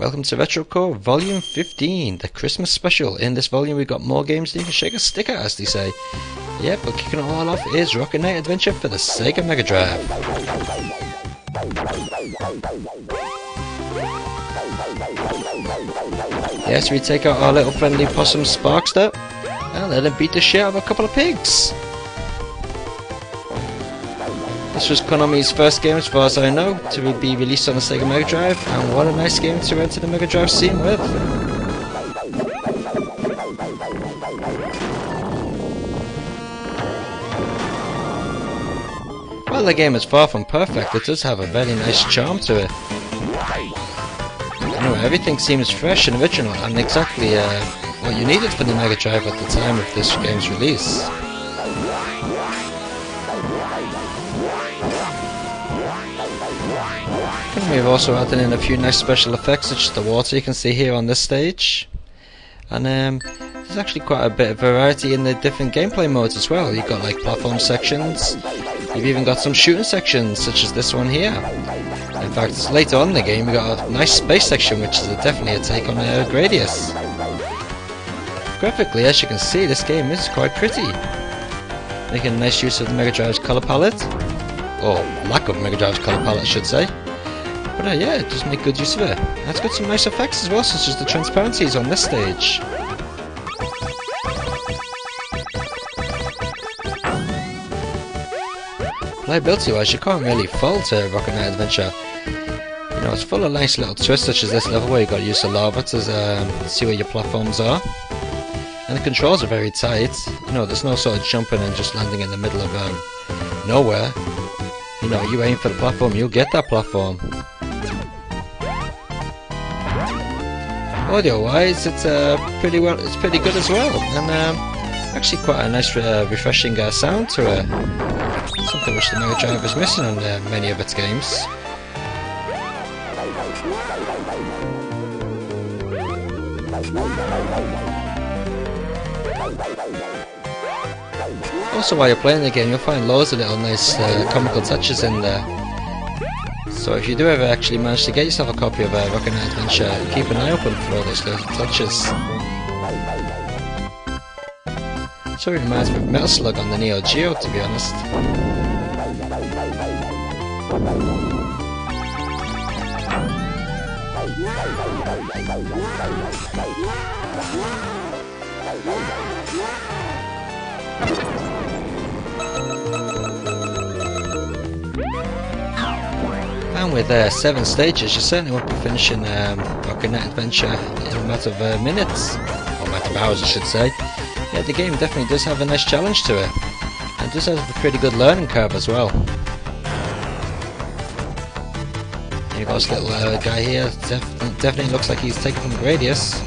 Welcome to RetroCore Volume 15, the Christmas special. In this volume we got more games than you can shake a stick at, as they say. Yep, but kicking it all off is Rocket Knight Adventure for the Sega Mega Drive. Yes, we take out our little friendly possum Sparkster and let him beat the shit out of a couple of pigs. This was Konami's first game, as far as I know, to be released on the Sega Mega Drive, and what a nice game to enter the Mega Drive scene with. While the game is far from perfect, it does have a very nice charm to it. Anyway, everything seems fresh and original, and exactly what you needed for the Mega Drive at the time of this game's release. We've also added in a few nice special effects, such as the water you can see here on this stage. And there's actually quite a bit of variety in the different gameplay modes as well. You've got like platform sections, you've even got some shooting sections, such as this one here. In fact, later on in the game we got a nice space section, which is definitely a take on Gradius. Graphically, as you can see, this game is quite pretty, making a nice use of the Mega Drive's colour palette, or lack of Mega Drive's colour palette I should say. But yeah, it does make good use of it. And it's got some nice effects as well, such as the transparencies on this stage. Playability wise, you can't really fault Rocket Knight Adventure. You know, it's full of nice little twists, such as this level where you got to use the lava to see where your platforms are. And the controls are very tight. You know, there's no sort of jumping and just landing in the middle of nowhere. You know, you aim for the platform, you'll get that platform. Audio wise, it's pretty good as well, and actually quite a nice refreshing sound to it. Something which the Mega Drive is missing on many of its games. Also, while you're playing the game, you'll find loads of little nice comical touches in there. So if you do ever actually manage to get yourself a copy of Rocket Knight Adventure, keep an eye open for all those little touches. So it reminds me of Metal Slug on the Neo Geo, to be honest. And with 7 stages, you certainly won't be finishing Rocket Knight Adventure in a matter of minutes, or a matter of hours I should say. Yeah, the game definitely does have a nice challenge to it, and it does have a pretty good learning curve as well. And you've got this little guy here, definitely looks like he's taken from Gradius.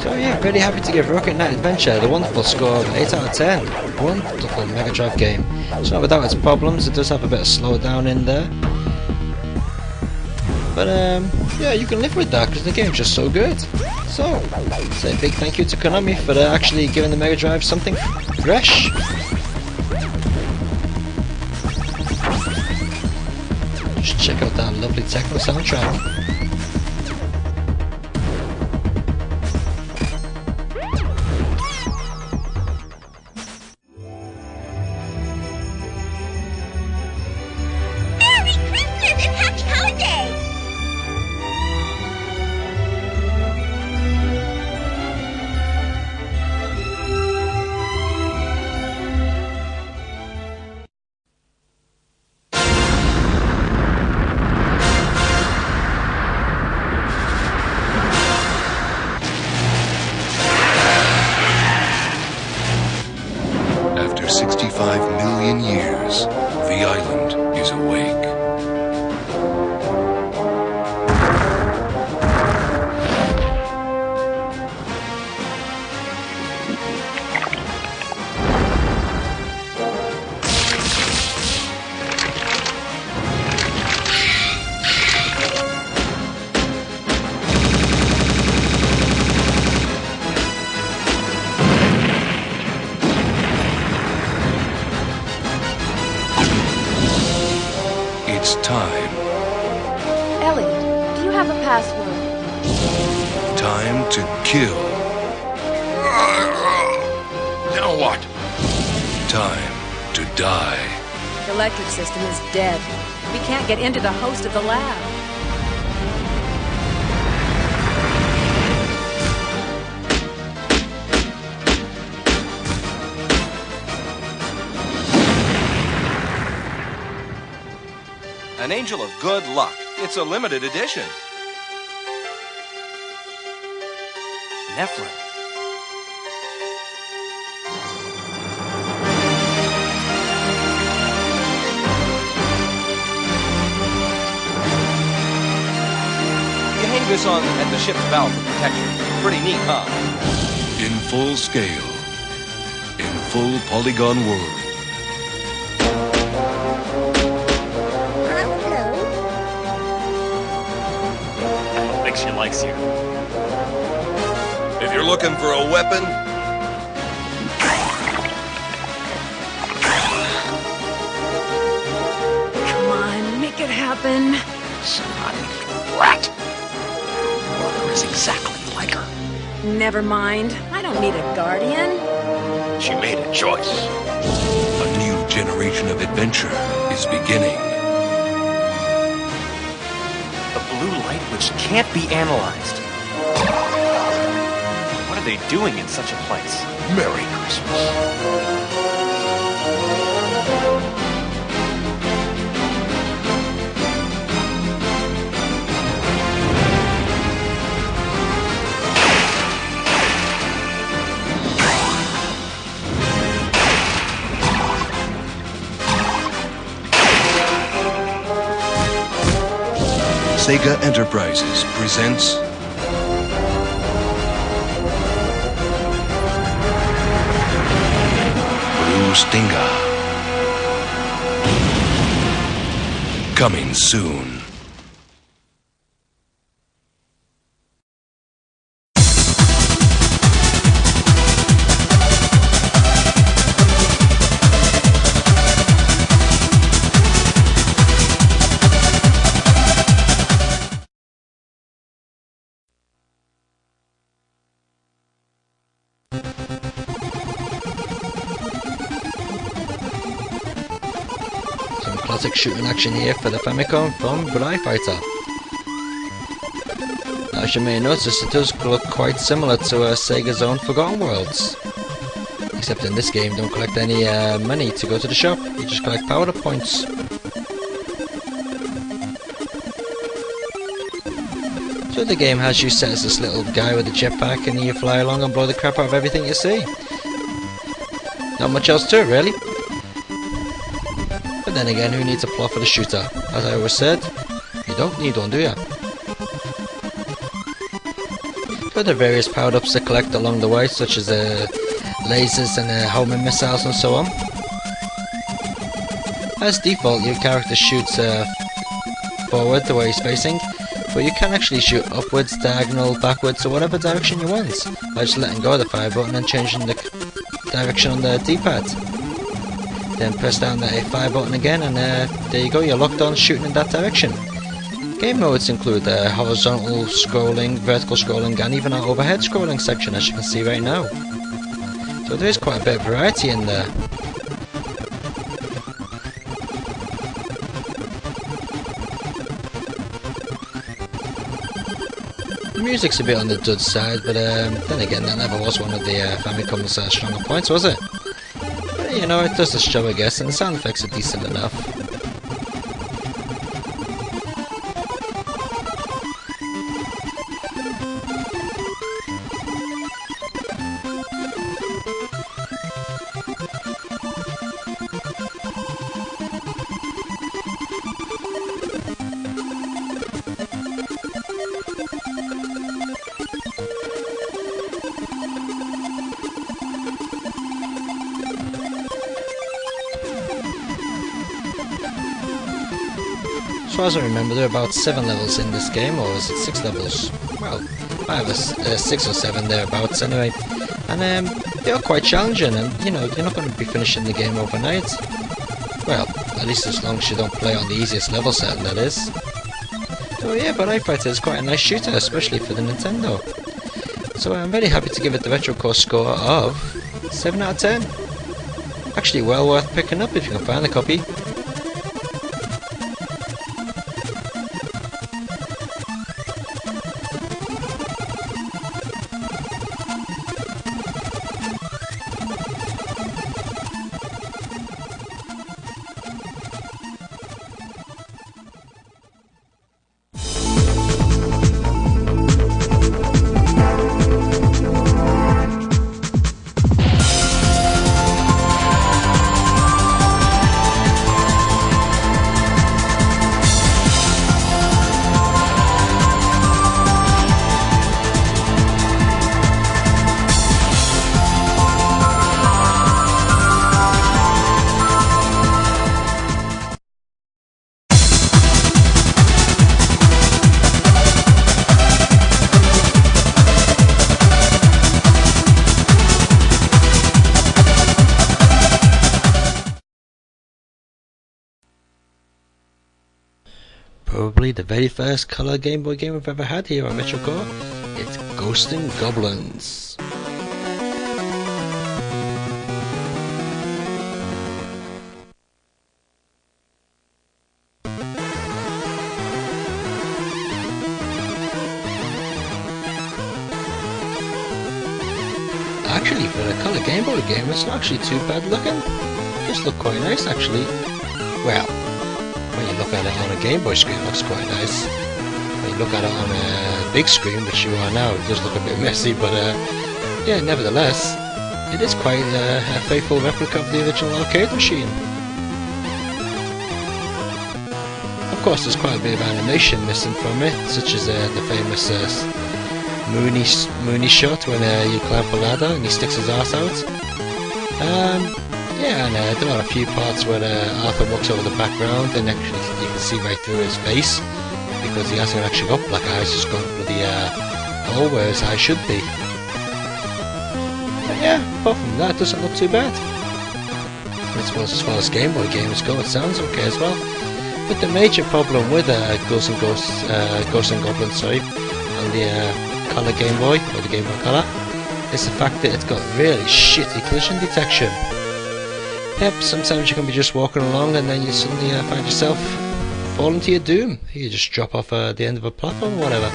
So yeah, really happy to give Rocket Knight Adventure the wonderful score of 8 out of 10. Wonderful Mega Drive game. So without its problems, it does have a bit of slowdown in there. But yeah, you can live with that because the game's just so good. So, say a big thank you to Konami for actually giving the Mega Drive something fresh. Just check out that lovely techno soundtrack. It's time. Elliot, do you have a password? Time to kill. Now what? Time to die. The electric system is dead. We can't get into the host of the lab. An Angel of Good Luck. It's a limited edition. Nephilim. You hang this on at the ship's bow for protection. Pretty neat, huh? In full scale. In full polygon world. She likes you. If you're looking for a weapon, Come on, make it happen. Snotty rat. Mother is exactly like her. Never mind. I don't need a guardian. She made a choice. A new generation of adventure is beginning. The blue light which can't be analyzed. What are they doing in such a place? Merry Christmas. Sega Enterprises presents Blue Stinger. Coming soon. Classic shooting action here for the Famicom from Burai Fighter. As you may notice, it does look quite similar to Sega's own Forgotten Worlds. Except in this game, don't collect any money to go to the shop, you just collect power-up points. So the game has you set as this little guy with a jetpack and you fly along and blow the crap out of everything you see. Not much else to it, really. But then again, who needs a plot for the shooter? As I always said, you don't need one, do ya? Got the various power-ups to collect along the way, such as lasers and homing missiles and so on. As default, your character shoots forward the way he's facing, but you can actually shoot upwards, diagonal, backwards, or whatever direction you want, by just letting go of the fire button and changing the direction on the D-pad. Then press down the fire button again, and there you go, you're locked on shooting in that direction. Game modes include horizontal scrolling, vertical scrolling, and even an overhead scrolling section, as you can see right now. So there is quite a bit of variety in there. The music's a bit on the dud side, but then again, that never was one of the Famicom's stronger points, was it? But, you know, it does its job, I guess, and the sound effects are decent enough. As far as I remember, there are about 7 levels in this game, or is it 6 levels? Well, 6 or 7 thereabouts anyway. And they are quite challenging, and you know, you're not going to be finishing the game overnight. Well, at least as long as you don't play on the easiest level setting, that is. So yeah, Burai Fighter is quite a nice shooter, especially for the Nintendo. So I'm very happy to give it the RetroCore score of 7 out of 10. Actually well worth picking up if you can find a copy. Probably the very first colour Game Boy game I've ever had here on RetroCore. It's Ghosts and Goblins. Actually, for a colour Game Boy game, it's not actually too bad looking. It does look quite nice, actually. Well, when you look at it on a Game Boy screen, it looks quite nice. When you look at it on a big screen, which you are now, it does look a bit messy, but yeah, nevertheless, it is quite a faithful replica of the original arcade machine. Of course, there's quite a bit of animation missing from it, such as the famous Mooney shot when you climb a ladder and he sticks his arse out. Yeah, and there are a few parts where Arthur walks over the background and actually you can see right through his face because he hasn't actually got black eyes, he's got bloody hole where his eyes should be. But yeah, apart from that, it doesn't look too bad. I suppose as far as Game Boy games go, it sounds okay as well. But the major problem with Ghosts and Goblins, sorry, on the Color Game Boy, or the Game Boy Color, is the fact that it's got really shitty collision detection. Yep, sometimes you can be just walking along and then you suddenly find yourself falling to your doom. You just drop off the end of a platform or whatever.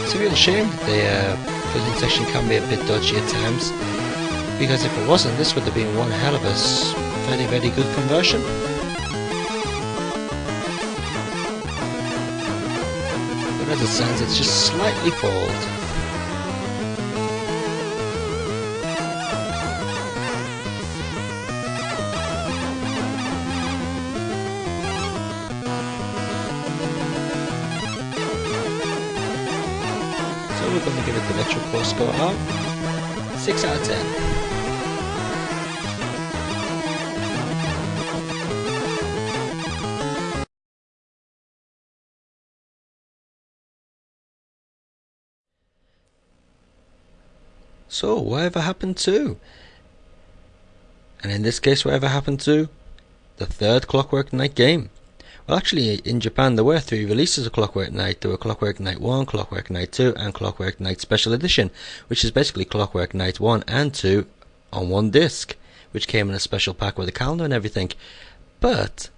It's a real shame the presentation can be a bit dodgy at times, because if it wasn't, this would have been one hell of a very, very good conversion. But as it stands, it's just slightly fold. We're going to give it the RetroCore score of 6 out of 10. So, whatever happened to? And in this case, whatever happened to the third Clockwork Knight game? Well, actually, in Japan there were 3 releases of Clockwork Knight. There were Clockwork Knight 1, Clockwork Knight 2, and Clockwork Knight Special Edition, which is basically Clockwork Knight 1 and 2 on one disc, which came in a special pack with a calendar and everything. But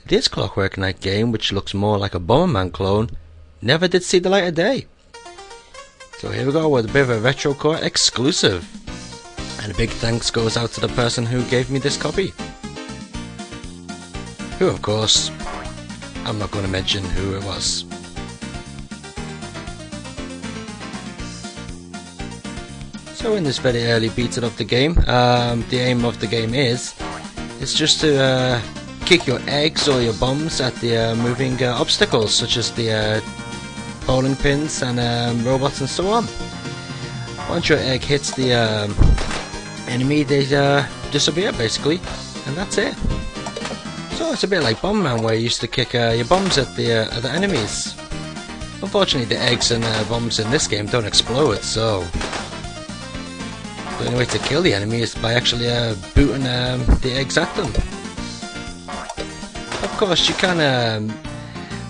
this Clockwork Knight game, which looks more like a Bomberman clone, never did see the light of day. So here we go with a bit of a RetroCore exclusive. And a big thanks goes out to the person who gave me this copy. Who, of course, I'm not going to mention who it was. So in this very early beta of the game, the aim of the game is just to kick your eggs or your bombs at the moving obstacles, such as the bowling pins and robots and so on. once your egg hits the enemy, they disappear basically, and that's it. So it's a bit like Bomb Man, where you used to kick your bombs at the enemies. Unfortunately, the eggs and bombs in this game don't explode, so the only way to kill the enemy is by actually booting the eggs at them. Of course, you can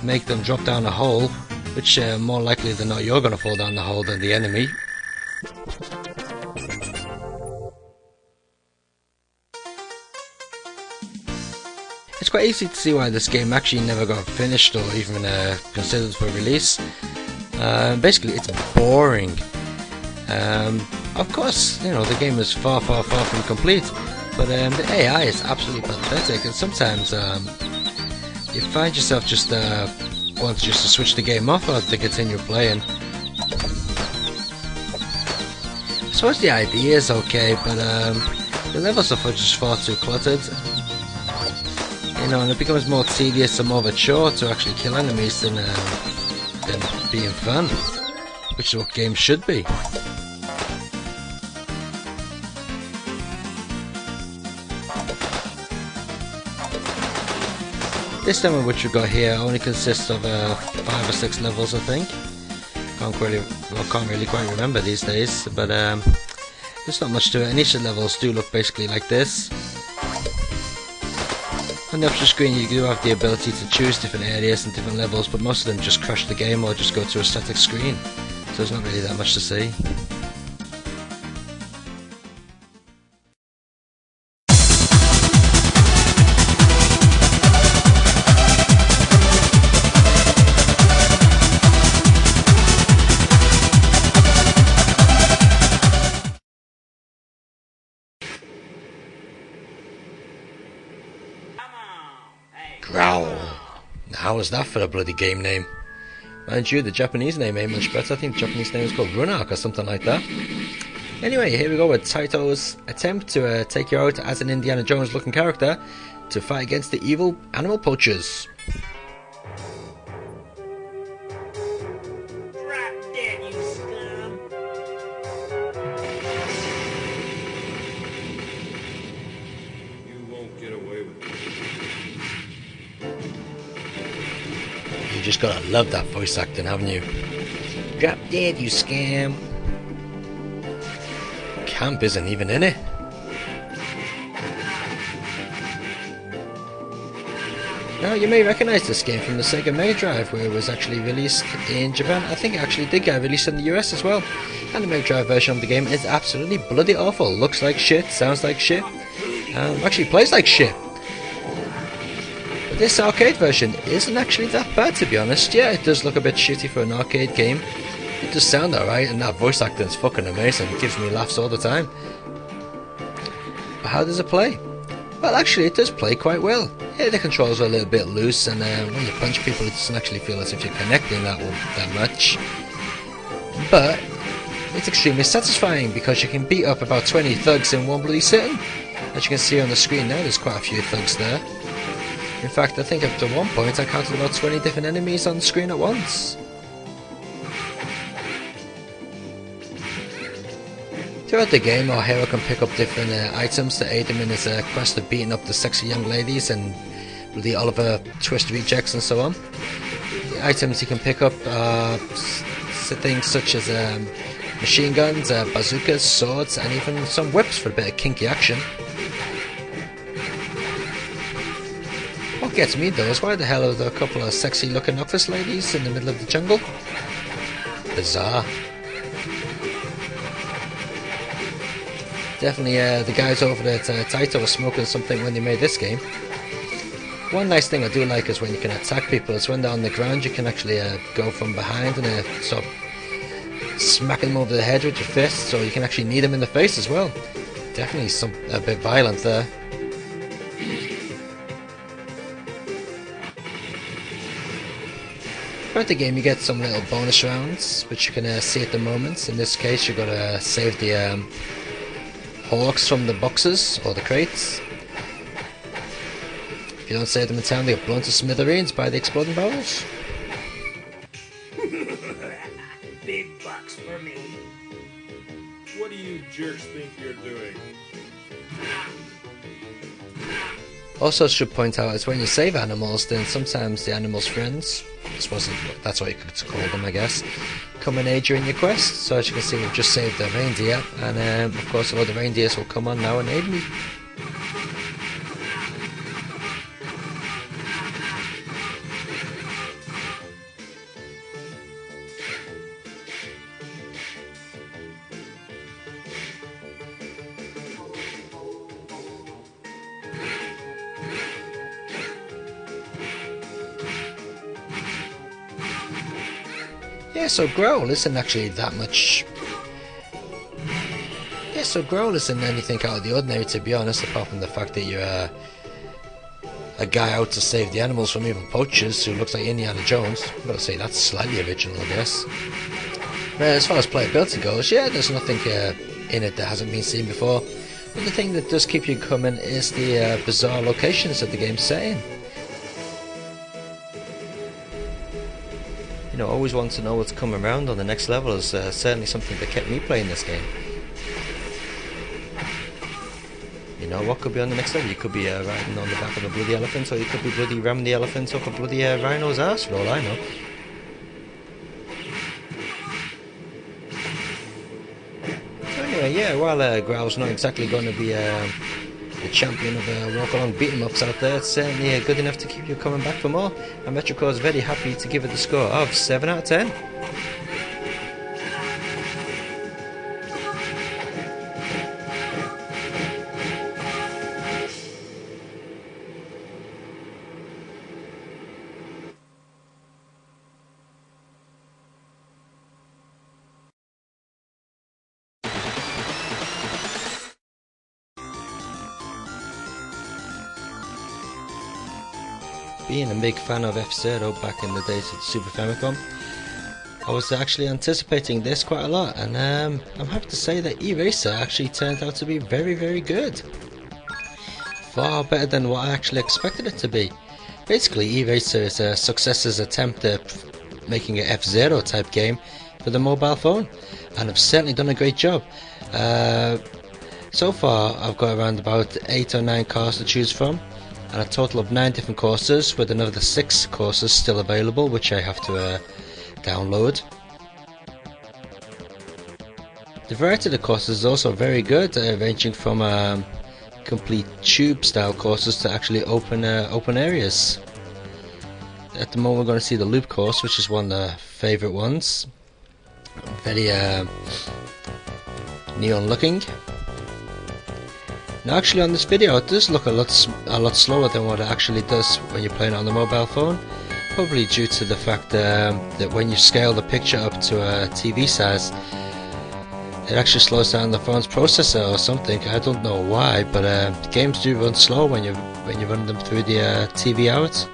make them drop down a hole, which more likely than not you're going to fall down the hole than the enemy. It's quite easy to see why this game actually never got finished or even considered for release. Basically, it's boring. Of course, you know, the game is far from complete, but the AI is absolutely pathetic, and sometimes you find yourself just wanting just to switch the game off or to continue playing. I suppose the idea is okay, but the levels are just far too cluttered. You know, and it becomes more tedious and more of a chore to actually kill enemies than being fun, which is what games should be. This demo which we've got here only consists of 5 or 6 levels, I think. Can't really quite remember these days, but there's not much to it, and each of the levels do look basically like this. On the option screen you do have the ability to choose different areas and different levels, but most of them just crash the game or just go to a static screen, so there's not really that much to see. Growl. How was that for a bloody game name? Mind you, the Japanese name ain't much better. I think the Japanese name is called Runark or something like that. Anyway, here we go with Taito's attempt to take you out as an Indiana Jones looking character to fight against the evil animal poachers. Drop dead, you scum! You won't get away with it. You just gotta love that voice acting, haven't you? Drop dead, you scam. Camp isn't even in it. Now, you may recognise this game from the Sega Mega Drive, where it was actually released in Japan. I think it actually did get released in the US as well. And the Mega Drive version of the game is absolutely bloody awful. Looks like shit, sounds like shit, actually plays like shit. But this arcade version isn't actually that bad, to be honest. Yeah, it does look a bit shitty for an arcade game. It does sound alright, and that voice acting is fucking amazing. It gives me laughs all the time. But how does it play? Well, actually, it does play quite well. Yeah, the controls are a little bit loose, and when you punch people, it doesn't actually feel as if you're connecting that much. But it's extremely satisfying because you can beat up about 20 thugs in one bloody sitting. As you can see on the screen now, there's quite a few thugs there. In fact, I think up to one point I counted about 20 different enemies on the screen at once. Throughout the game, our hero can pick up different items to aid him in his quest of beating up the sexy young ladies and the Oliver Twist rejects and so on. The items he can pick up are things such as machine guns, bazookas, swords, and even some whips for a bit of kinky action. What gets me though is why the hell are there a couple of sexy looking office ladies in the middle of the jungle? Bizarre. Definitely the guys over at Taito were smoking something when they made this game. One nice thing I do like is when you can attack people, is when they're on the ground you can actually go from behind and sort of smack them over the head with your fists, or you can actually knee them in the face as well. Definitely a bit violent there. Throughout the game you get some little bonus rounds which you can see at the moment. In this case you've got to save the hawks from the boxes or the crates. If you don't save them in time, they get blown to smithereens by the exploding barrels. Big bucks for me. Also, should point out is when you save animals, then sometimes the animals' friends, that's what you could call them, I guess, come and aid you in your quest. So as you can see, we've just saved the reindeer, and of course, all the reindeers will come on now and aid me. Yeah, so Growl isn't actually that much. Yeah, so Growl isn't anything out of the ordinary, to be honest, apart from the fact that you're a guy out to save the animals from evil poachers who looks like Indiana Jones. I've got to say, that's slightly original, I guess. But as far as playability goes, yeah, there's nothing in it that hasn't been seen before. But the thing that does keep you coming is the bizarre locations that the game's set in. You know, always want to know what's coming around on the next level is certainly something that kept me playing this game. You know, what could be on the next level? You could be riding on the back of a bloody elephant, or you could be bloody ramming the elephant up a bloody rhino's ass, for all I know. So anyway, yeah, while Growl's not exactly going to be the champion of walk-along beat-em-ups out there, it's certainly good enough to keep you coming back for more. And Metrocore is very happy to give it the score of 7 out of 10. Being a big fan of F-Zero back in the days of the Super Famicom, I was actually anticipating this quite a lot, and I'm happy to say that E-Racer actually turned out to be very, very good. Far better than what I actually expected it to be. Basically, E-Racer is a successor's attempt at making an F-Zero type game for the mobile phone, and I've certainly done a great job. So far, I've got around about 8 or 9 cars to choose from, and a total of 9 different courses, with another 6 courses still available, which I have to download. The variety of the courses is also very good, ranging from complete tube style courses to actually open areas. At the moment we're going to see the loop course, which is one of the favourite ones. Very neon looking. Now actually on this video it does look a lot slower than what it actually does when you're playing it on the mobile phone, probably due to the fact that when you scale the picture up to a TV size, it actually slows down the phone's processor or something. I don't know why, but games do run slow when you run them through the TV out.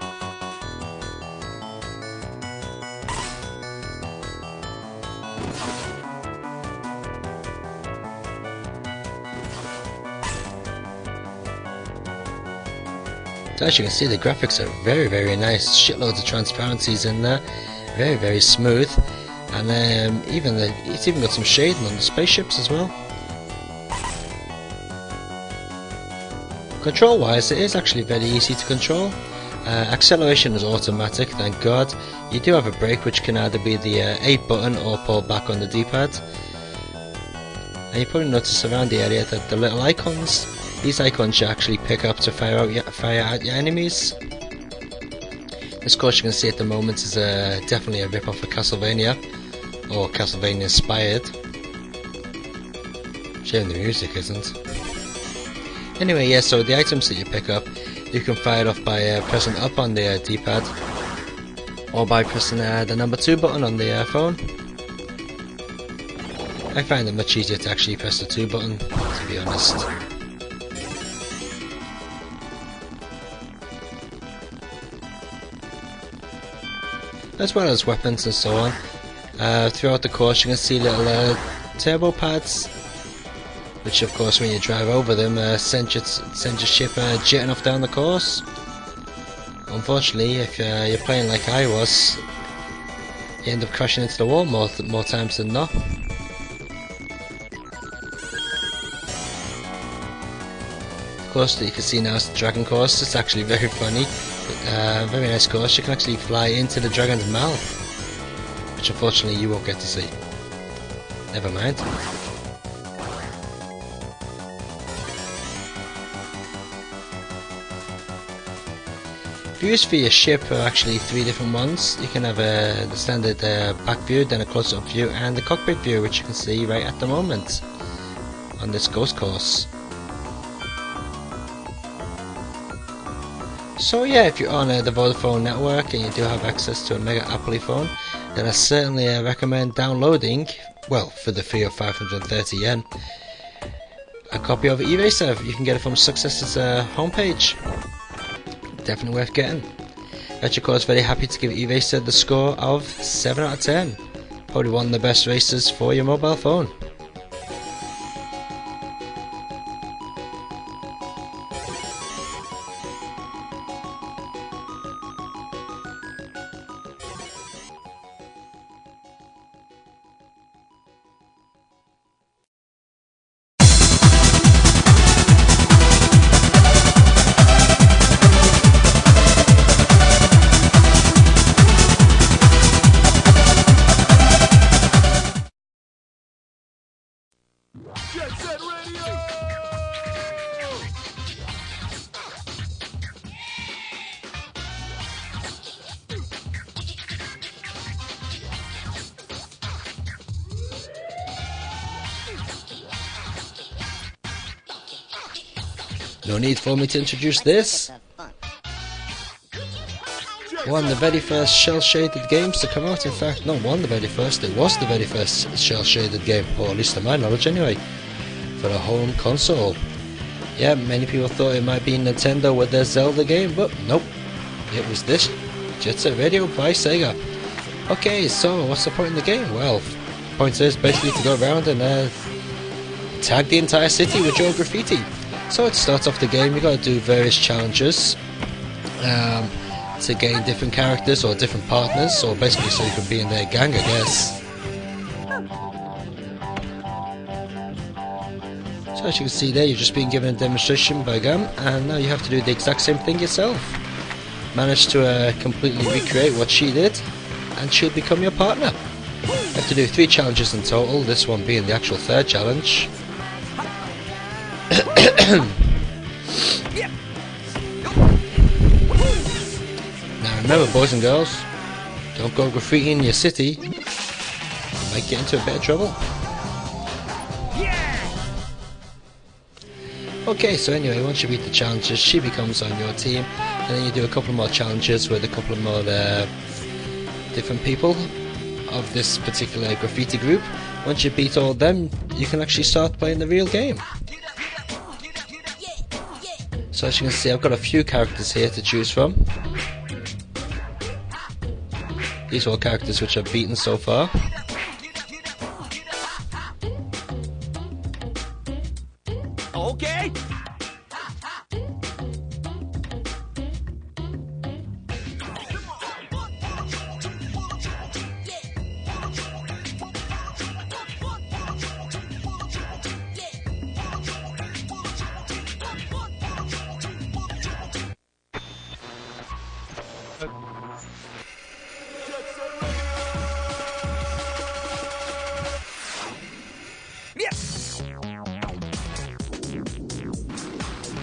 So as you can see, the graphics are very, very nice. Shitloads of transparencies in there, very, very smooth, and it's even got some shading on the spaceships as well. Control wise, it is actually very easy to control. Acceleration is automatic, thank God. You do have a brake, which can either be the A button or pull back on the D-pad. And you probably notice around the area that the little icons, these icons you actually pick up to fire out your enemies. This course you can see at the moment is definitely a rip-off of Castlevania, or Castlevania inspired. Shame the music isn't. Anyway, yeah, so the items that you pick up, you can fire it off by pressing up on the D-pad, or by pressing the number 2 button on the phone. I find it much easier to actually press the 2 button, to be honest. As well as weapons and so on. Throughout the course you can see little turbo pads, which of course when you drive over them send your ship jetting off down the course. Unfortunately, if you're playing like I was, you end up crashing into the wall more times than not. Of course that you can see now is the dragon course. It's actually very funny, very nice course. You can actually fly into the dragon's mouth, which unfortunately you won't get to see. Never mind. Views for your ship are actually 3 different ones. You can have the standard back view, then a close-up view, and the cockpit view, which you can see right at the moment on this ghost course. So yeah, if you're on the Vodafone network and you do have access to a Mega Apple phone, then I certainly recommend downloading, well, for the fee of 530 yen, a copy of Eraser. You can get it from Success's homepage. Definitely worth getting. Retro Core is very happy to give Eraser the score of 7 out of 10. Probably one of the best racers for your mobile phone. No need for me to introduce this. One of the very first shell-shaded games to come out. In fact, not one of the very first, it was the very first shell-shaded game, or at least to my knowledge anyway, for a home console. Yeah, many people thought it might be Nintendo with their Zelda game, but nope, it was this Jet Set Radio by Sega. Okay, so what's the point in the game? Well, the point is basically to go around and tag the entire city with your graffiti. So to start off the game, you got to do various challenges to gain different characters or different partners, or basically so you can be in their gang, I guess. So as you can see there, you're just being given a demonstration by Gam, and now you have to do the exact same thing yourself. Manage to completely recreate what she did, and she'll become your partner. You have to do 3 challenges in total, this one being the actual 3rd challenge. Now remember, boys and girls, don't go graffiti in your city. You might get into a bit of trouble. Okay, so anyway, once you beat the challenges, she becomes on your team, and then you do a couple more challenges with a couple of more different people of this particular graffiti group. Once you beat all of them, you can actually start playing the real game. So as you can see, I've got a few characters here to choose from. These are all characters which I've beaten so far. Okay.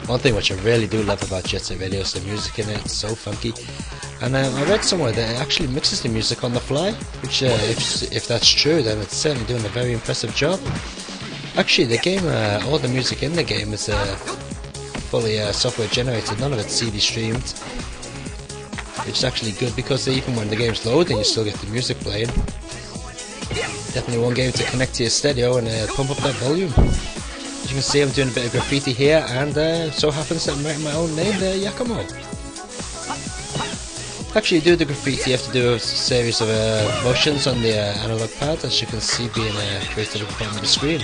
One thing which I really do love about Jet Set Radio is the music in it. It's so funky. And I read somewhere that it actually mixes the music on the fly, which if that's true, then it's certainly doing a very impressive job. Actually, the game, all the music in the game is fully software generated, none of it's CD streamed, which is actually good because even when the game's loading, you still get the music playing. Definitely one game to connect to your stereo and pump up that volume. As you can see, I'm doing a bit of graffiti here, and so happens that I'm writing my own name there, Yakumo. Actually, to do the graffiti, you have to do a series of motions on the analog pad, as you can see being created at the bottom of the screen.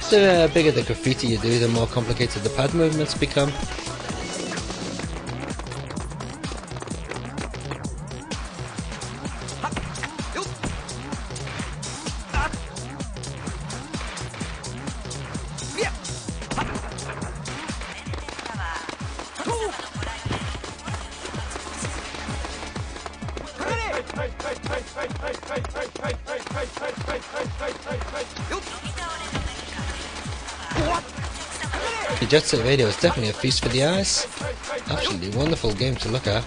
The bigger the graffiti you do, the more complicated the pad movements become. The Jet Set Radio is definitely a feast for the eyes. Absolutely wonderful game to look at.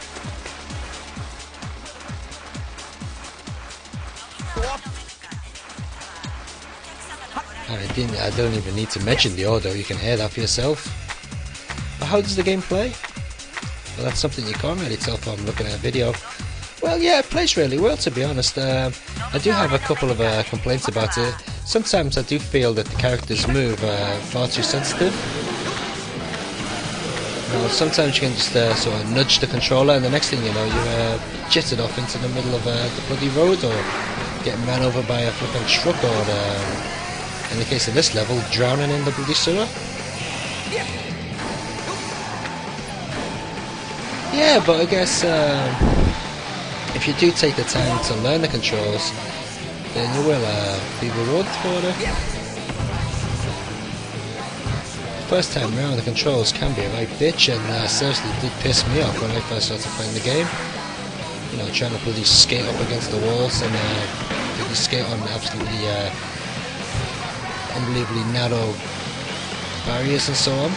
I don't even need to mention the order, you can hear that for yourself. But how does the game play? Well, that's something you can't really tell from looking at a video. Well, yeah, it plays really well, to be honest. I do have a couple of complaints about it. Sometimes I do feel that the characters move far too sensitive. Sometimes you can just sort of nudge the controller, and the next thing you know, you're jetted off into the middle of the bloody road, or getting ran over by a flipping truck, or in the case of this level, drowning in the bloody sewer. Yeah, but I guess if you do take the time to learn the controls, then you will be rewarded for it. First time round, the controls can be a right bitch, and seriously did piss me off when I first started playing the game. You know, trying to bloody skate up against the walls and bloody skate on absolutely unbelievably narrow barriers and so on.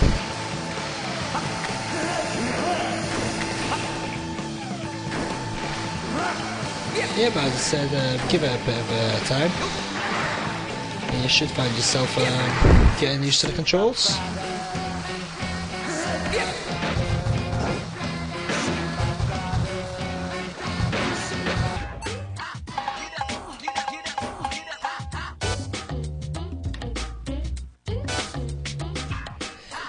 Yeah, but as I said, give it a bit of time, and you should find yourself getting used to the controls.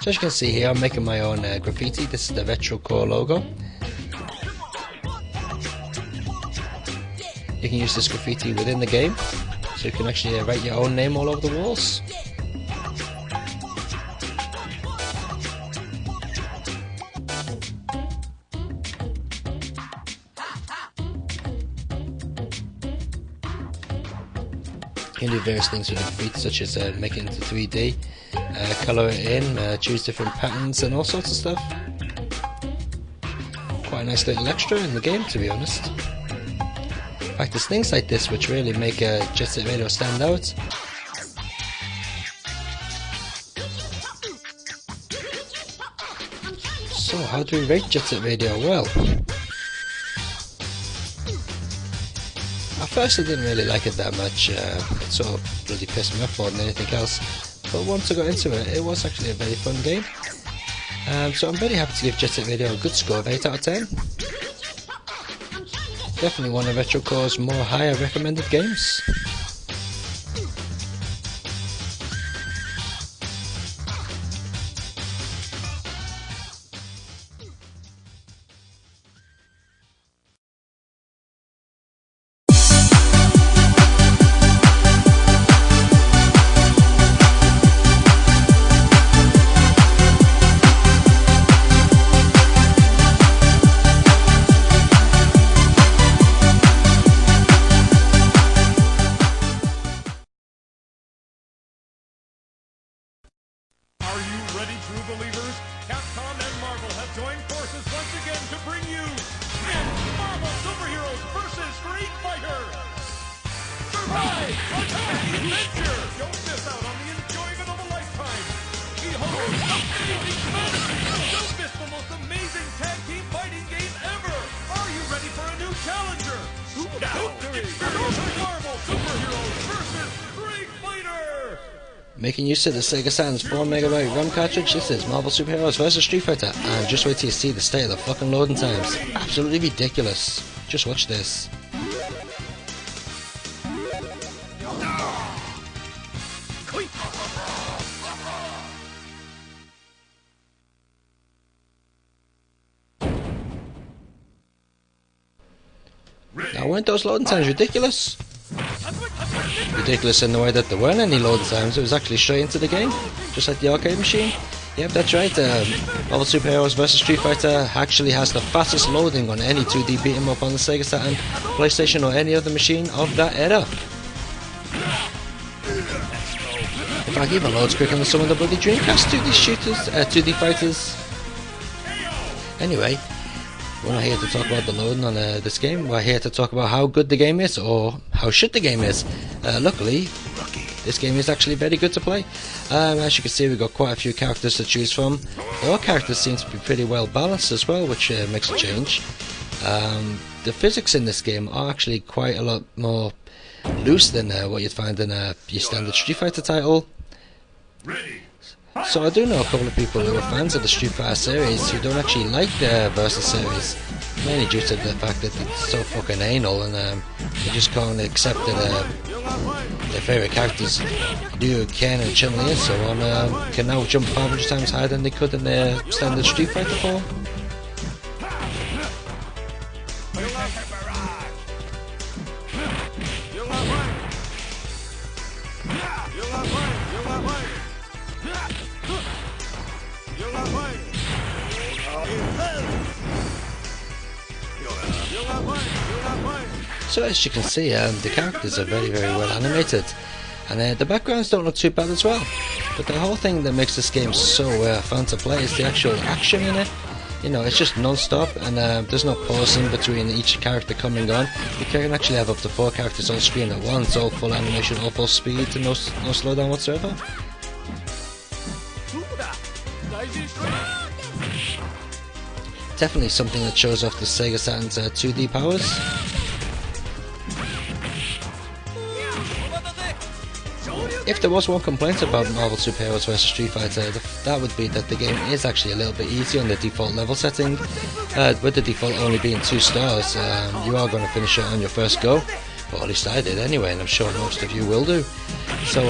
So as you can see here, I'm making my own graffiti. This is the Retro Core logo. You can use this graffiti within the game, so you can actually write your own name all over the walls. You can do various things with the graffiti, such as make it into 3D, colour it in, choose different patterns and all sorts of stuff. Quite a nice little extra in the game, to be honest. In fact, there's things like this which really make Jet Set Radio stand out. So, how do we rate Jet Set Radio? Well, at first I didn't really like it that much. It sort of bloody pissed me off more than anything else. But once I got into it, it was actually a very fun game. So I'm very happy to give Jet Set Radio a good score of 8 out of 10. Definitely one of Retro Core's more higher recommended games. Making use of the Sega Saturn's 4MB RAM cartridge, this is Marvel Super Heroes vs Street Fighter, and just wait till you see the state of the fucking loading times. Absolutely ridiculous. Just watch this. Now, weren't those loading times ridiculous? Ridiculous in the way that there weren't any loading times, it was actually straight into the game, just like the arcade machine. Yep, that's right, Marvel Super Heroes vs Street Fighter actually has the fastest loading on any 2D beat 'em up on the Sega Saturn, PlayStation or any other machine of that era. In fact, even loads quicker than some of the bloody Dreamcast 2D shooters, 2D fighters. Anyway, We're not here to talk about the loading on this game. We're here to talk about how good the game is, or how shit the game is. Luckily, this game is actually very good to play. As you can see, we've got quite a few characters to choose from. All characters seem to be pretty well balanced as well, which makes a change. The physics in this game are actually quite a lot more loose than what you'd find in your standard Street Fighter title. So I do know a couple of people who are fans of the Street Fighter series who don't actually like the Versus series, mainly due to the fact that it's so fucking anal, and they just can't accept that their favourite characters, Ryu, Ken and Chun-Li and so on, can now jump 500 times higher than they could in their standard Street Fighter 4. So as you can see, the characters are very well animated, and the backgrounds don't look too bad as well. But the whole thing that makes this game so fun to play is the actual action in it. You know, it's just non-stop, and there's no pausing between each character coming on. You can actually have up to 4 characters on screen at once, all full animation, all full speed, and no slowdown whatsoever. Definitely something that shows off the Sega Saturn's 2D powers. If there was one complaint about Marvel Super Heroes vs Street Fighter, that would be that the game is actually a little bit easy on the default level setting. With the default only being 2 stars, you are going to finish it on your first go. Well, at least I did anyway, and I'm sure most of you will do. So,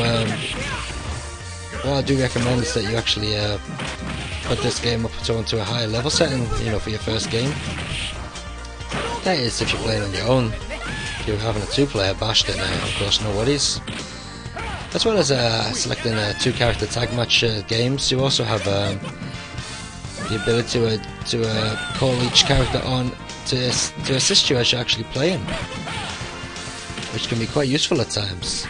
what I do recommend is that you actually put this game up onto a higher level setting, you know, for your first game. That is if you're playing on your own. If you're having a 2-player bash, then of course no worries. As well as selecting 2 character tag match games, you also have the ability to call each character on to assist you as you're actually playing, which can be quite useful at times.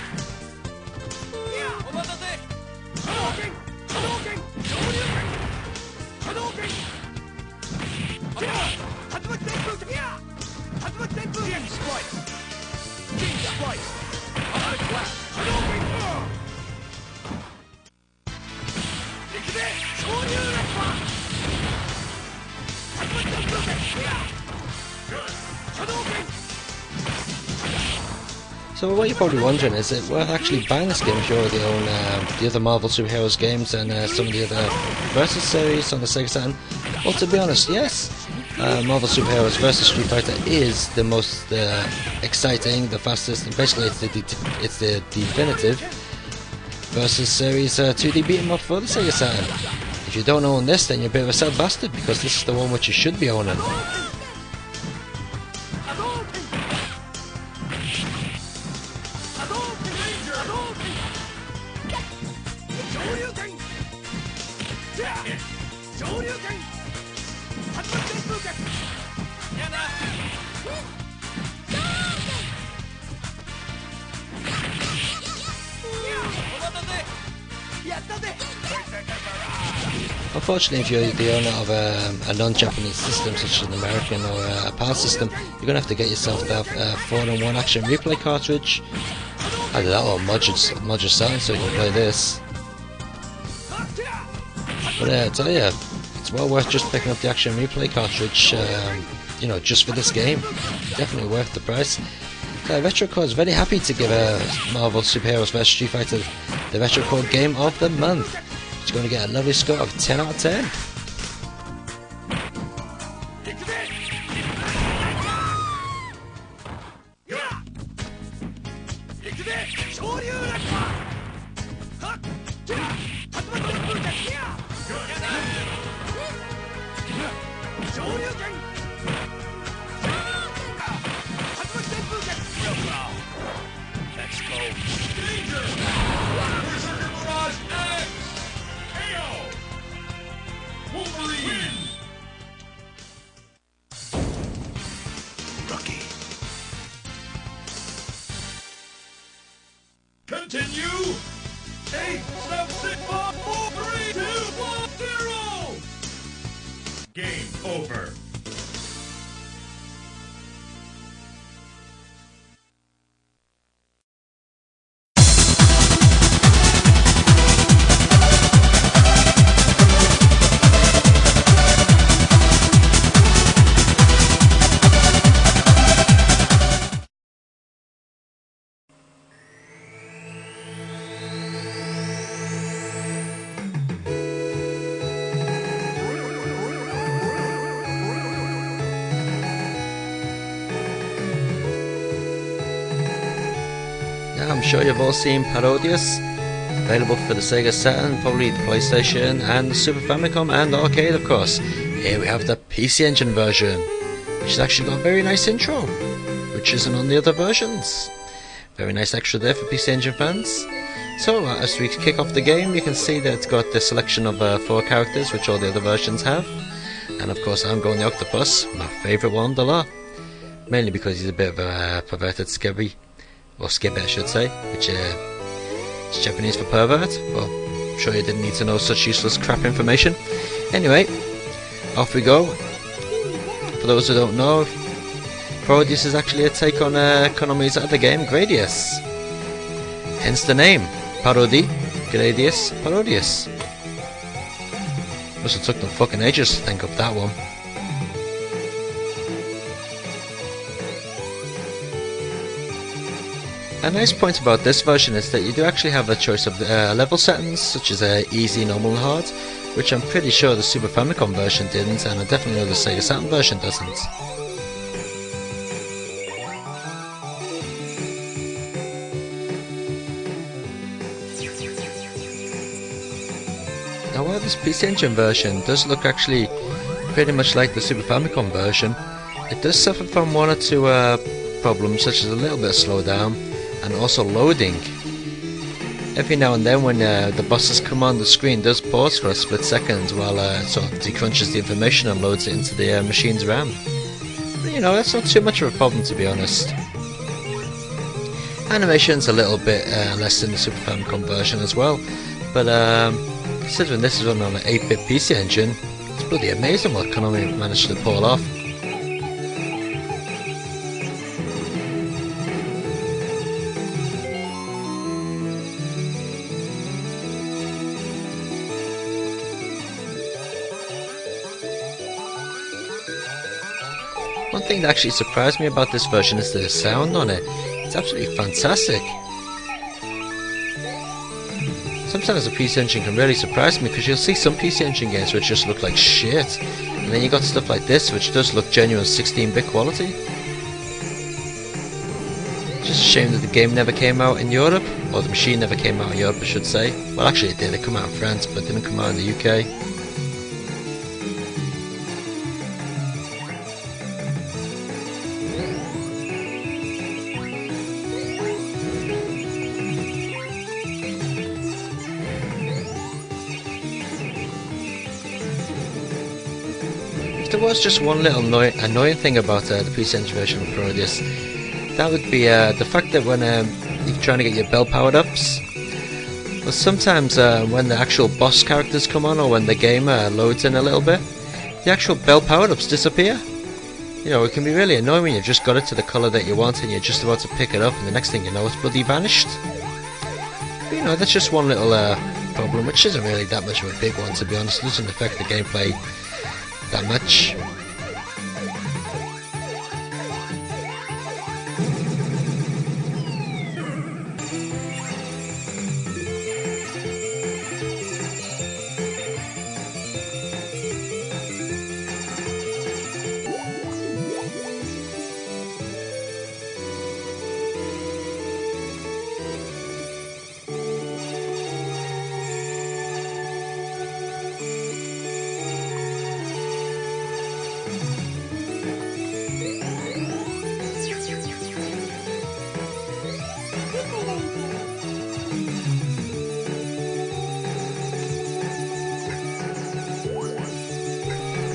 So what you're probably wondering is, it worth actually buying this game if you already own the other Marvel Super Heroes games and some of the other Versus series on the Sega Saturn? Well, to be honest, yes. Marvel Super Heroes vs Street Fighter is the most exciting, the fastest, and basically it's the definitive Versus series 2D beat 'em up for the Sega Saturn. If you don't own this, then you're a bit of a sad bastard, because this is the one which you should be owning. Unfortunately, if you're the owner of a non-Japanese system, such as an American or a PAL system, you're going to have to get yourself that 4-in-1 action replay cartridge. Either that or mod your Saturn so you can play this. But I tell you, it's well worth just picking up the action replay cartridge, you know, just for this game. Definitely worth the price. RetroCode is very happy to give Marvel Super Heroes vs Street Fighter the RetroCode Game of the Month. It's going to get a lovely score of 10 out of 10. Continue! 8, 7, 6, 5, 4, 3, 2, 1, 0! Game over. I'm sure you've all seen Parodius, available for the Sega Saturn, probably the PlayStation, and the Super Famicom, and arcade of course. Here we have the PC Engine version, which has actually got a very nice intro, which isn't on the other versions. Very nice extra there for PC Engine fans. So as we kick off the game, you can see that it's got the selection of 4 characters, which all the other versions have. And of course I'm going the Octopus, my favourite one of the lot. Mainly because he's a bit of a perverted skibby, or skibby I should say, which is Japanese for pervert. Well, I'm sure you didn't need to know such useless crap information. Anyway, off we go. For those who don't know, Parodius is actually a take on Konami's other game, Gradius. Hence the name, Parody, Gradius, Parodius. Must have took them fucking ages to think up that one. A nice point about this version is that you do actually have a choice of level settings, such as easy, normal and hard, which I'm pretty sure the Super Famicom version didn't, and I definitely know the Sega Saturn version doesn't. Now while this PC Engine version does look actually pretty much like the Super Famicom version, it does suffer from 1 or 2 problems, such as a little bit of slowdown and also loading. Every now and then when the bosses come on, the screen does pause for a split second while it sort of decrunches the information and loads it into the machine's RAM. But, you know, that's not too much of a problem, to be honest. Animation's a little bit less than the Super Famicom version as well, but considering this is run on an 8-bit PC Engine, it's bloody amazing what Konami managed to pull off. One thing that actually surprised me about this version is the sound on it. It's absolutely fantastic. Sometimes the PC Engine can really surprise me, because you'll see some PC Engine games which just look like shit, and then you got stuff like this which does look genuine 16-bit quality. Just a shame that the game never came out in Europe, or the machine never came out in Europe I should say. Well actually it did, it came out in France but it didn't come out in the UK. There was just one little annoying thing about the PC Engine version of Parodius. That would be the fact that when you're trying to get your bell powered ups, well, sometimes when the actual boss characters come on, or when the game loads in a little bit, the actual bell powered ups disappear. You know, it can be really annoying when you've just got it to the colour that you want and you're just about to pick it up, and the next thing you know it's bloody vanished. But, you know, that's just one little problem, which isn't really that much of a big one, to be honest. It doesn't affect the gameplay that much.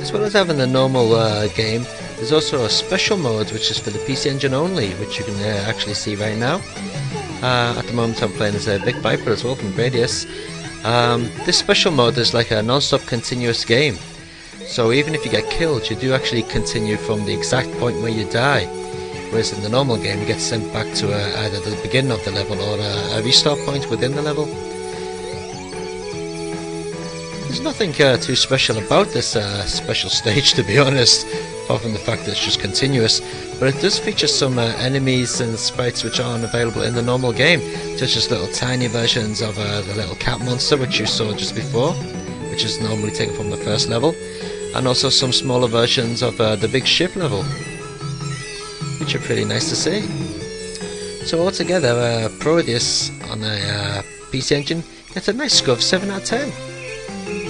As well as having the normal game, there's also a special mode which is for the PC Engine only, which you can actually see right now. At the moment I'm playing as a Big Viper as well from Gradius. This special mode is like a non-stop continuous game, so even if you get killed you do actually continue from the exact point where you die, whereas in the normal game you get sent back to either the beginning of the level or a restart point within the level. There's nothing too special about this special stage, to be honest, apart from the fact that it's just continuous, but it does feature some enemies and sprites which aren't available in the normal game, such as little tiny versions of the little cat monster which you saw just before, which is normally taken from the first level, and also some smaller versions of the big ship level, which are pretty nice to see. So altogether, Parodius on a PC Engine gets a nice score of 7 out of 10.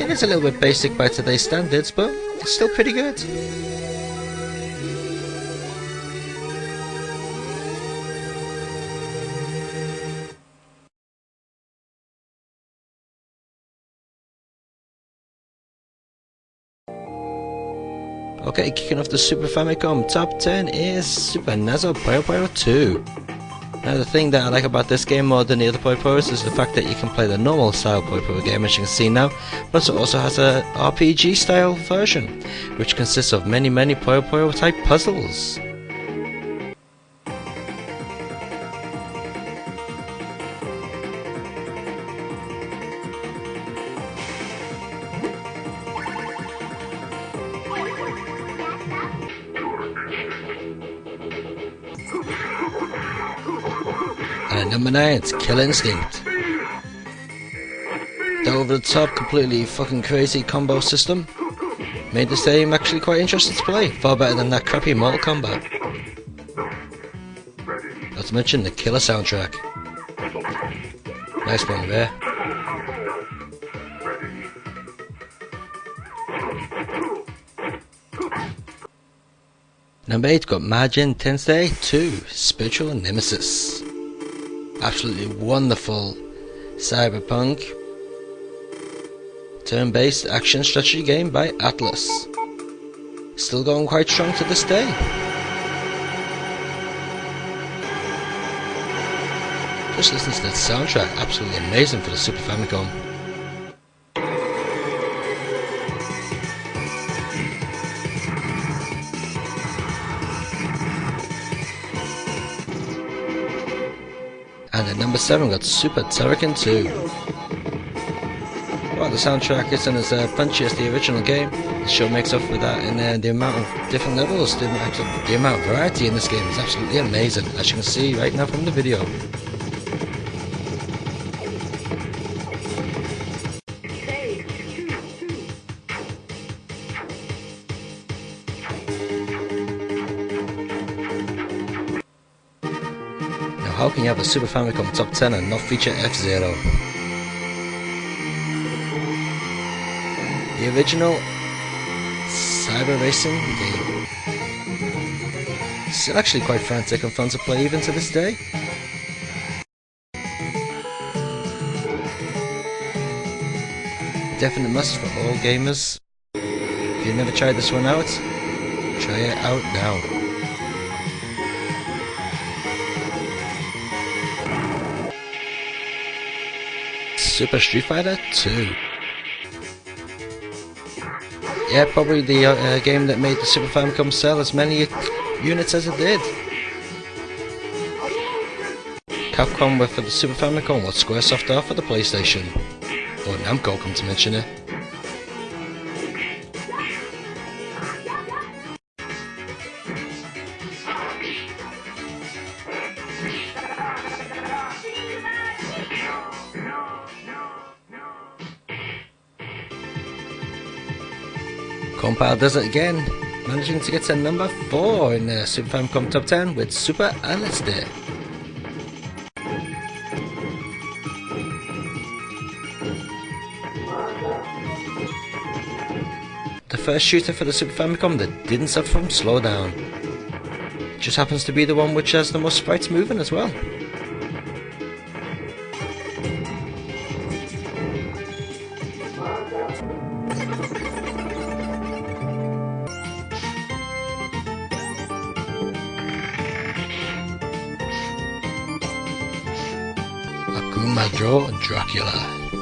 It is a little bit basic by today's standards, but it's still pretty good. Okay, kicking off the Super Famicom top 10 is Super Nazo Puyo Puyo 2. Now the thing that I like about this game more than the other Puyo Puyos is the fact that you can play the normal style Puyo Puyo game, as you can see now, but it also has a RPG style version, which consists of many Puyo Puyo type puzzles. And at number 9, it's Kill Instinct. The over the top, completely fucking crazy combo system made this game actually quite interesting to play, far better than that crappy Mortal Kombat. Not to mention the killer soundtrack. Nice one there. Number 8 got Majin Tensei 2 Spiritual Nemesis. Absolutely wonderful cyberpunk turn-based action strategy game by Atlas. Still going quite strong to this day. Just listen to that soundtrack, absolutely amazing for the Super Famicom. And at number 7 we got Super Turrican 2. While the soundtrack isn't as punchy as the original game, the show makes up for that in the amount of different levels. The amount of variety in this game is absolutely amazing, as you can see right now from the video. How can you have a Super Famicom top 10 and not feature F-Zero? The original cyber racing game. Still actually quite frantic and fun to play even to this day. Definite must for all gamers. If you've never tried this one out, try it out now. Super Street Fighter 2. Yeah, probably the game that made the Super Famicom sell as many units as it did. Capcom were for the Super Famicom what Squaresoft are for the PlayStation. Or Namco, come to mention it. Compile does it again, managing to get to number 4 in the Super Famicom Top 10 with Super LSD. The first shooter for the Super Famicom that didn't suffer from slowdown. Just happens to be the one which has the most sprites moving as well. Madro Dracula,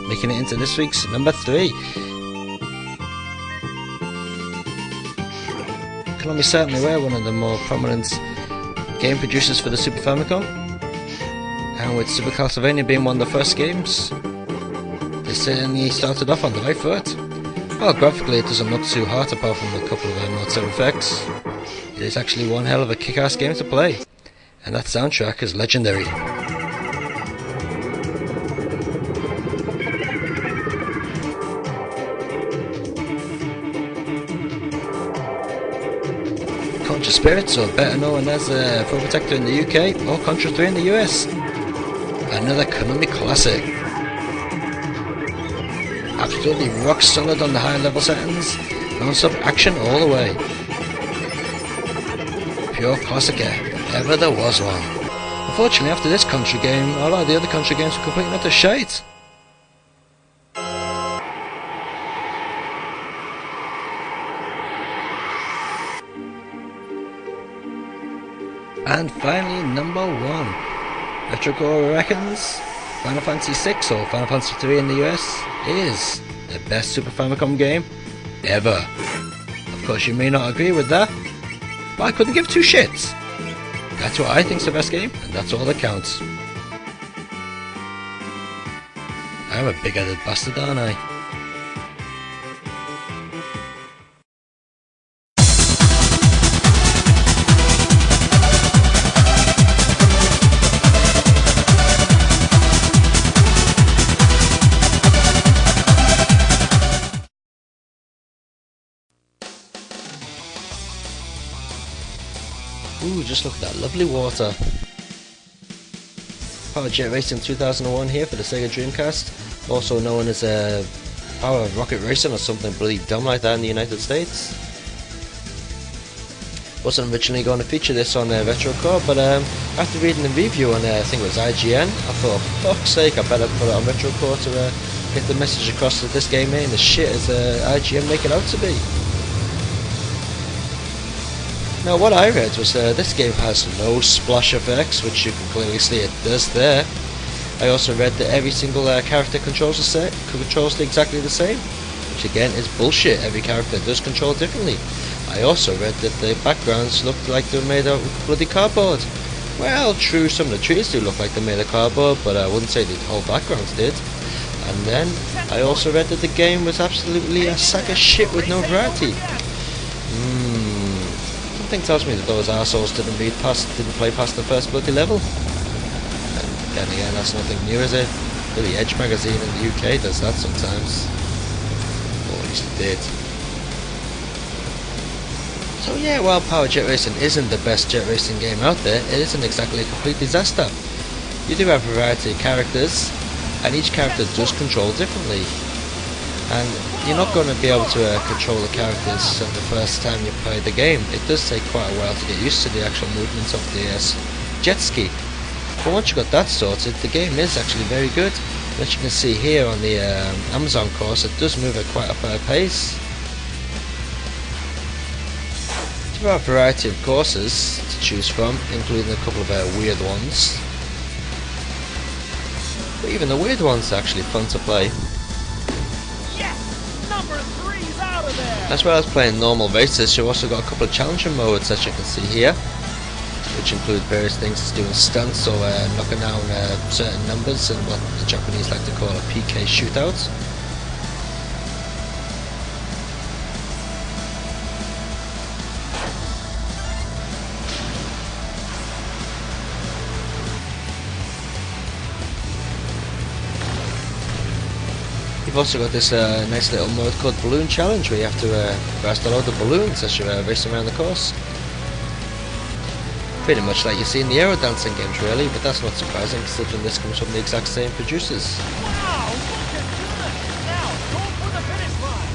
making it into this week's number 3. Konami certainly were one of the more prominent game producers for the Super Famicom, and with Super Castlevania being one of the first games, they certainly started off on the right foot. Well, graphically it doesn't look too hard apart from a couple of motor effects. It is actually one hell of a kick-ass game to play, and that soundtrack is legendary. Contra Spirits, or better known as Pro Protector in the UK, or Contra 3 in the US. Another Konami classic. Absolutely rock solid on the higher level settings, non-stop action all the way. Pure classic if ever there was one. Unfortunately, after this Contra game, a lot of the other Contra games were completely utter shite. And finally, number 1. Retrocore reckons Final Fantasy VI, or Final Fantasy 3 in the US, is the best Super Famicom game ever. Of course, you may not agree with that, but I couldn't give two shits. That's what I think's the best game, and that's all that counts. I'm a big-headed bastard, aren't I? Ooh, just look at that lovely water. Power Jet Racing 2001 here for the Sega Dreamcast, also known as Power Rocket Racing or something bloody dumb like that in the United States. Wasn't originally going to feature this on Retrocore, but after reading the review on I think it was IGN, I thought, fuck's sake, I better put it on Retrocore to get the message across that this game ain't as shit as IGN make it out to be. Now what I read was this game has no splash effects, which you can clearly see it does there. I also read that every single character controls exactly the same, which again is bullshit. Every character does control differently. I also read that the backgrounds looked like they were made out of bloody cardboard. Well, true, some of the trees do look like they're made of cardboard, but I wouldn't say the whole backgrounds did. And then I also read that the game was absolutely a sack of shit with no variety. Something tells me that those arseholes didn't play past the first bloody level. And then again, that's nothing new, is it? The Edge magazine in the UK does that sometimes. Or at least it did. So yeah, while Power Jet Racing isn't the best jet racing game out there, it isn't exactly a complete disaster. You do have a variety of characters, and each character does control differently. And you're not going to be able to control the characters the first time you play the game. It does take quite a while to get used to the actual movement of the jet ski. But once you got that sorted, the game is actually very good. As you can see here on the Amazon course, it does move at quite a fair pace. There are a variety of courses to choose from, including a couple of weird ones. But even the weird ones are actually fun to play. As well as playing normal races, you've also got a couple of challenger modes that you can see here, which include various things as doing stunts or knocking down certain numbers in what the Japanese like to call a PK shootout. You've also got this nice little mode called Balloon Challenge, where you have to burst a load of balloons as you're racing around the course. Pretty much like you see in the aero dancing games really, but that's not surprising considering this comes from the exact same producers. Wow, look at this! Now, go for the finish line!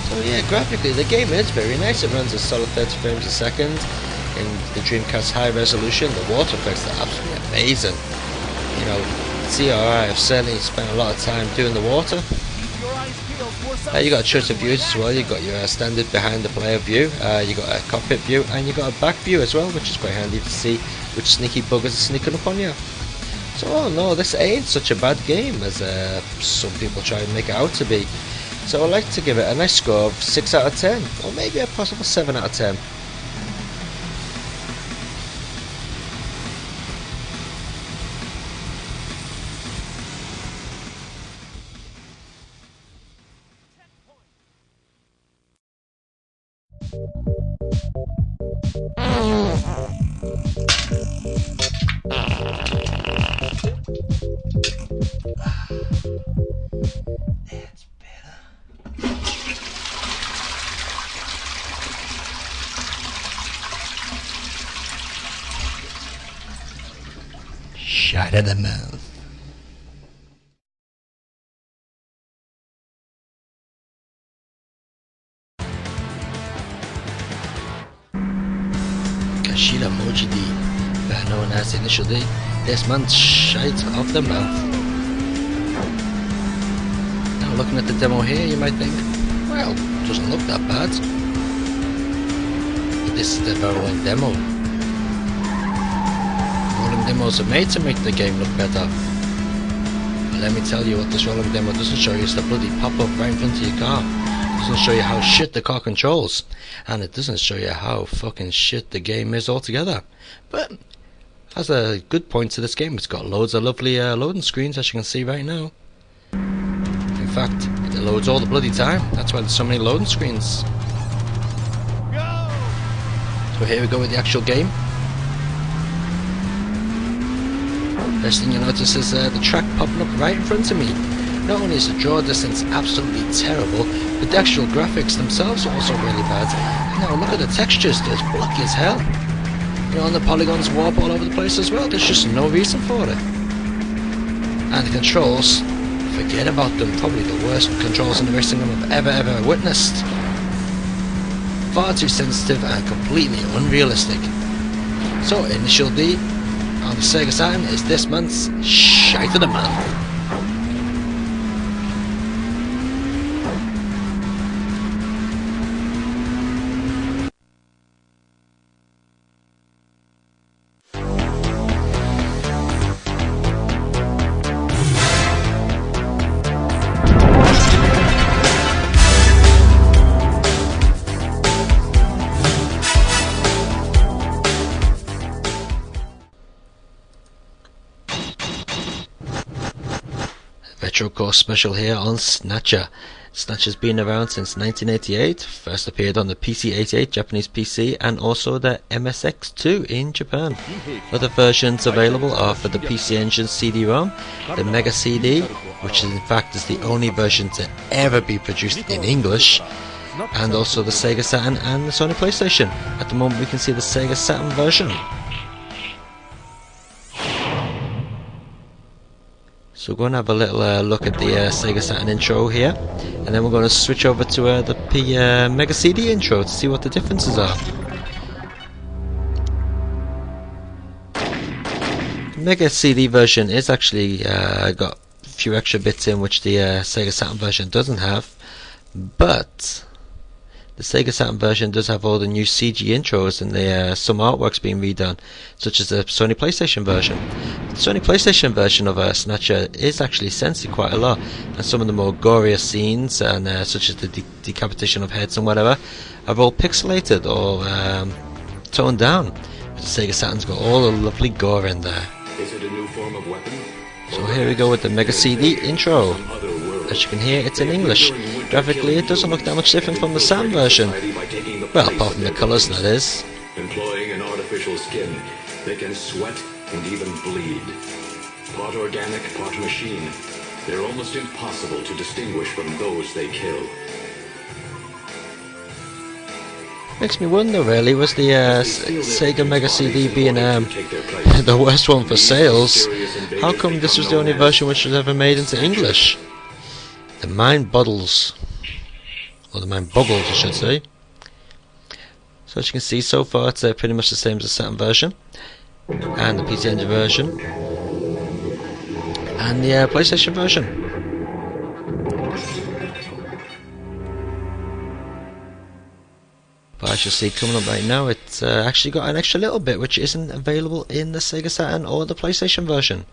So yeah, graphically the game is very nice. It runs a solid 30 frames a second in the Dreamcast high resolution. The water effects are absolutely amazing. You know, CRI have certainly spent a lot of time doing the water. You got a choice of views as well. You got your standard behind the player view, you got a cockpit view, and you got a back view as well, which is quite handy to see which sneaky buggers are sneaking up on you. So, oh no, this ain't such a bad game as some people try and make it out to be. So I'd like to give it a nice score of 6 out of 10, or maybe a possible 7 out of 10. That's better. Shite of the mouth. Kashida Moji D, better known as the initial D. This month's Shite of the mouth. Now looking at the demo here, you might think, well, it doesn't look that bad. But this is the rolling demo. Rolling demos are made to make the game look better. But let me tell you what this rolling demo doesn't show you is the bloody pop-up right in front of your car. It doesn't show you how shit the car controls. And it doesn't show you how fucking shit the game is altogether. But has a good point to this game. It's got loads of lovely loading screens, as you can see right now. In fact, it loads all the bloody time. That's why there's so many loading screens. So here we go with the actual game. First thing you notice is the track popping up right in front of me. Not only is the draw distance absolutely terrible, but the actual graphics themselves are also really bad. Now look at the textures, they're blocky as hell. You know, and the polygons warp all over the place as well. There's just no reason for it. And the controls, forget about them. Probably the worst controls in the racing game I've ever witnessed. Far too sensitive and completely unrealistic. So Initial D on the Sega Saturn is this month's Shite of the Month. Retro Course special here on Snatcher. Snatcher's been around since 1988, first appeared on the PC-88 Japanese PC and also the MSX2 in Japan. Other versions available are for the PC Engine CD-ROM, the Mega CD, which in fact is the only version to ever be produced in English, and also the Sega Saturn and the Sony PlayStation. At the moment we can see the Sega Saturn version. So we're going to have a little look at the Sega Saturn intro here, and then we're going to switch over to the Mega CD intro to see what the differences are. The Mega CD version is actually got a few extra bits in which the Sega Saturn version doesn't have, but the Sega Saturn version does have all the new CG intros and the some artworks being redone, such as the Sony PlayStation version. The Sony PlayStation version of Snatcher is actually censored quite a lot, and some of the more gorier scenes, and such as the decapitation of heads and whatever, are all pixelated or toned down. But the Sega Saturn's got all the lovely gore in there. Is it a new form of weapon? So here we go with the Mega CD intro. As you can hear, it's in English. Graphically, it doesn't look that much different from the Saturn version. Well, apart from the colours, that is. Employing an artificial skin, they can sweat and even bleed. Part organic, part machine. They're almost impossible to distinguish from those they kill. Makes me wonder, really, was the Sega Mega CD being the worst one for sales? How come this was the only version which was ever made into English? The mind boggles, or the mind boggles, I should say. So as you can see, so far it's pretty much the same as the Saturn version, and the PC Engine version, and the PlayStation version. But as you'll see coming up right now, it's actually got an extra little bit which isn't available in the Sega Saturn or the PlayStation version.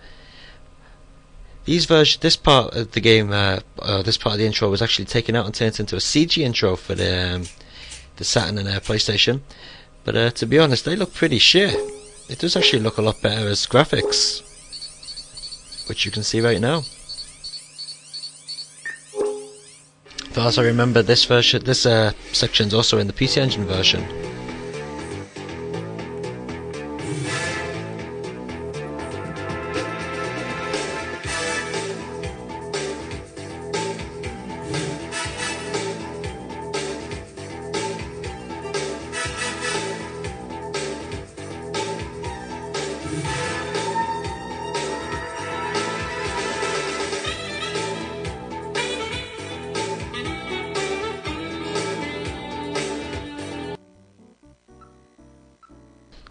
This part of the game, this part of the intro was actually taken out and turned into a CG intro for the Saturn and PlayStation. But to be honest, they look pretty shit. It does actually look a lot better as graphics, which you can see right now. As far as I remember, this section's also in the PC Engine version.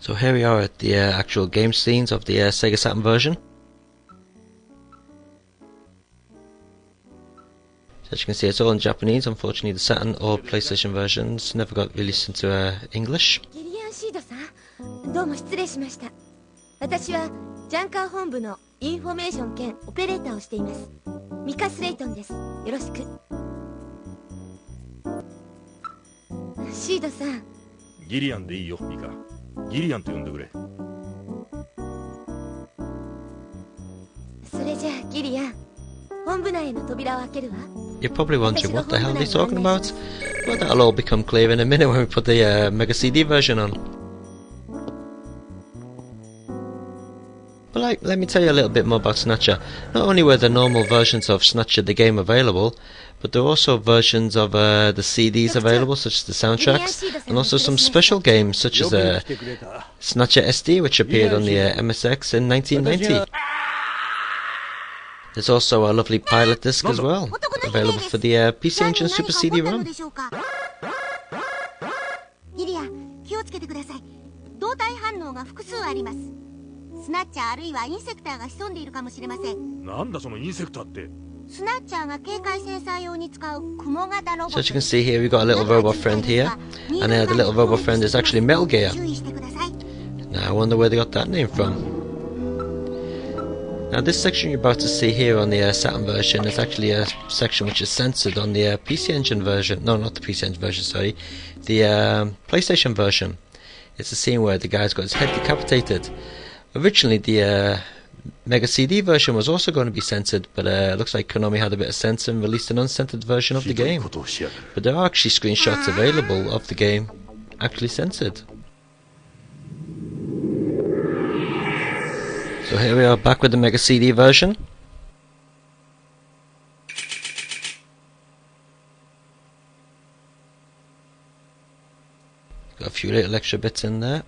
So here we are at the actual game scenes of the Sega Saturn version. So as you can see, it's all in Japanese. Unfortunately, the Saturn or PlayStation versions never got released into English. どうも失礼しました。私はジャンカー本部のインフォメーション兼オペレーターをしています。ミカ・スレイトンです。よろしく。シードさん。ギリアンでいいよ、ミカ。ギリアンと呼んでくれ。それじゃあギリアン、本部内への扉を開けるわ。 You're probably wondering what the hell he's talking about. Well, that'll all become clear in a minute when we put the Mega CD version on. But let me tell you a little bit more about Snatcher. Not only were the normal versions of Snatcher the game available, but there are also versions of the CDs available, such as the soundtracks, and also some special games, such as Snatcher SD, which appeared on the MSX in 1990. There's also a lovely pilot disc as well, available for the PC Engine Super CD-ROM. ギリアン、気をつけてください。動体反応が複数あります。スナッチャーあるいはインセクターが潜んでいるかもしれません。なんだそのインセクターって。スナッチャーが警戒センサー用に使う雲型ロボット。 So as you can see here, we've got a little robot friend here, and the little robot friend is actually Metal Gear. Now I wonder where they got that name from. Now this section you're about to see here on the Saturn version is actually a section which is censored on the PC Engine version. No, not the PC Engine version, sorry. The PlayStation version. It's a scene where the guy's got his head decapitated. Originally the Mega CD version was also going to be censored, but it looks like Konami had a bit of sense and released an uncensored version of the game. But there are actually screenshots available of the game actually censored. So here we are back with the Mega CD version. Got a few little extra bits in there.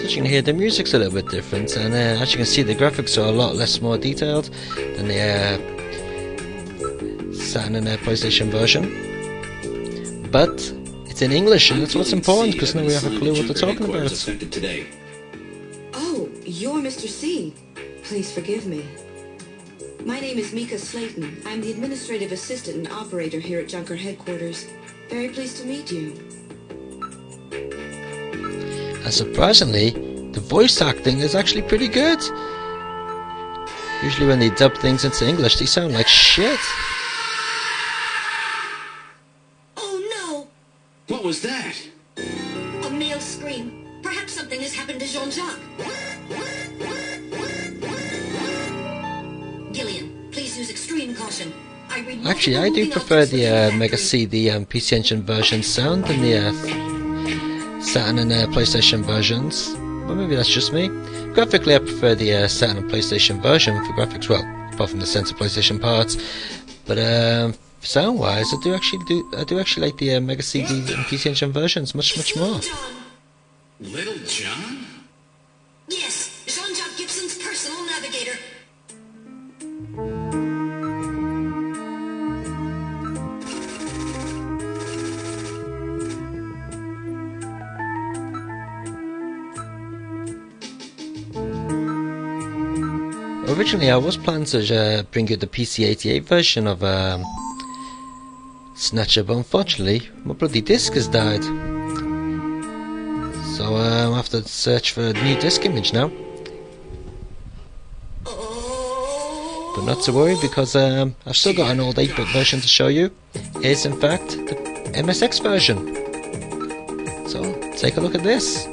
As you can hear, the music's a little bit different, and as you can see, the graphics are a lot more detailed than the Saturn and PlayStation version. But it's in English, and that's what's important, because now we have a clue what they're talking about. Oh, you're Mr. C. Please forgive me. My name is Mika Slayton. I'm the administrative assistant and operator here at Junker headquarters. Very pleased to meet you. And surprisingly, the voice acting is actually pretty good. Usually when they dub things into English, they sound like shit. Oh no! What was that? A male scream. Perhaps something has happened to Jean-Jacques. Gillian, please use extreme caution. Actually, I do prefer the Mega CD and PC Engine version sound than the Saturn and PlayStation versions, but maybe that's just me. Graphically, I prefer the Saturn and PlayStation version for graphics, well, apart from the censored PlayStation parts. But sound-wise, I do actually like the Mega CD and PC Engine versions much more. Little John? Yes, Jean-Jacques Gibson's personal navigator. Originally, I was planning to bring you the PC-88 version of Snatcher, but unfortunately, my bloody disc has died. So I'll have to search for a new disc image now. But not to worry, because I've still got an old 8-bit version to show you. Here's in fact the MSX version. So take a look at this.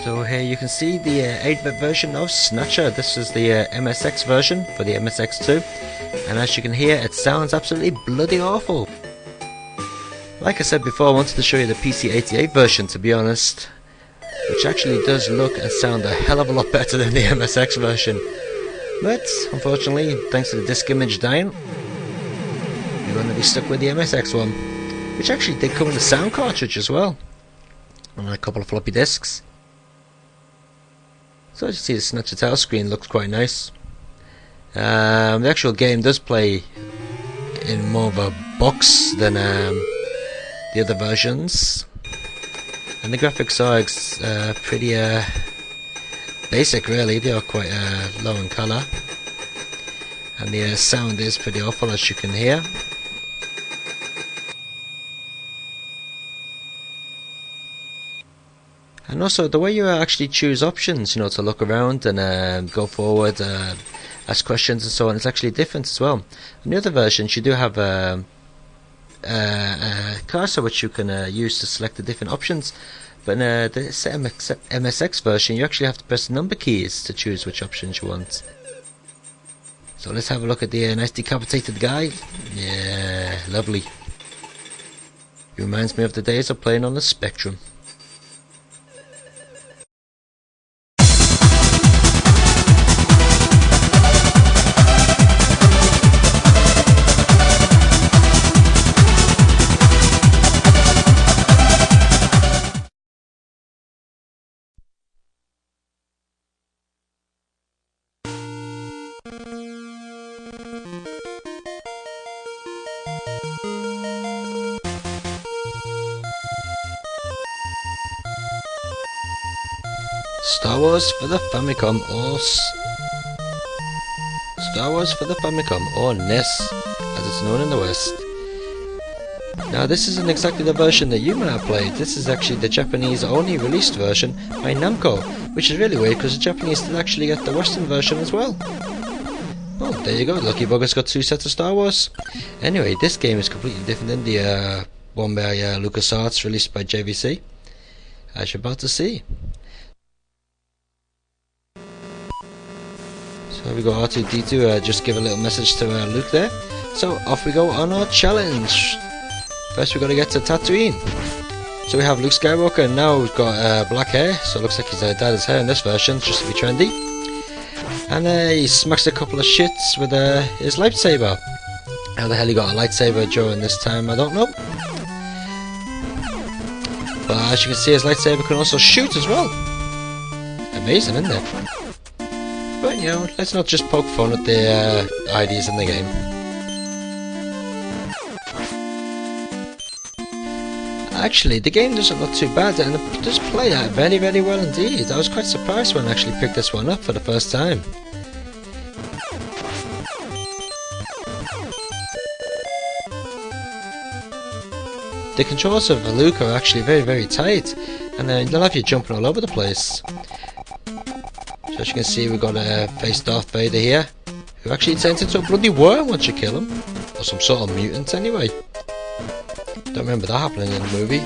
So here you can see the 8-bit version of Snatcher. This is the MSX version for the MSX2, and as you can hear, it sounds absolutely bloody awful. Like I said before, I wanted to show you the PC-88 version, to be honest, which actually does look and sound a hell of a lot better than the MSX version. But unfortunately, thanks to the disc image dying, you're going to be stuck with the MSX one. which actually did come in a sound cartridge as well, and a couple of floppy disks. So as you see, the Snatch a Tail screen looks quite nice. The actual game does play in more of a box than the other versions, and the graphics are pretty basic really. They are quite low in colour, and the sound is pretty awful, as you can hear. And also the way you actually choose options, you know, to look around and go forward, ask questions and so on, it's actually different as well. In the other versions you do have a cursor which you can use to select the different options, but in the MSX version you actually have to press the number keys to choose which options you want. So let's have a look at the nice decapitated guy. Yeah, lovely. It reminds me of the days of playing on the Spectrum. Star Wars for the Famicom or Star Wars for the Famicom or NES, as it's known in the West. Now this isn't exactly the version that you might have played. This is actually the Japanese only released version by Namco, which is really weird because the Japanese did actually get the Western version as well. Oh, there you go, Lucky Bugger's got 2 sets of Star Wars. Anyway, this game is completely different than the one by LucasArts released by JVC, as you're about to see. So here we go, R2-D2 just give a little message to Luke there. So off we go on our challenge. First we've got to get to Tatooine. So we have Luke Skywalker, and now we've got black hair, so it looks like he's dyed his hair in this version just to be trendy. And he smacks a couple of shits with his lightsaber. How the hell he got a lightsaber during this time, I don't know. But as you can see, his lightsaber can also shoot as well. Amazing, isn't it? But you know, let's not just poke fun at the ideas in the game. Actually, the game doesn't look too bad, and it does play out very, very well indeed. I was quite surprised when I actually picked this one up for the first time. The controls of Luke are actually very, very tight, and they'll have you jumping all over the place. So as you can see, we've got a face Darth Vader here, who actually turns into a bloody worm once you kill him, or some sort of mutant anyway. Don't remember that happening in the movie.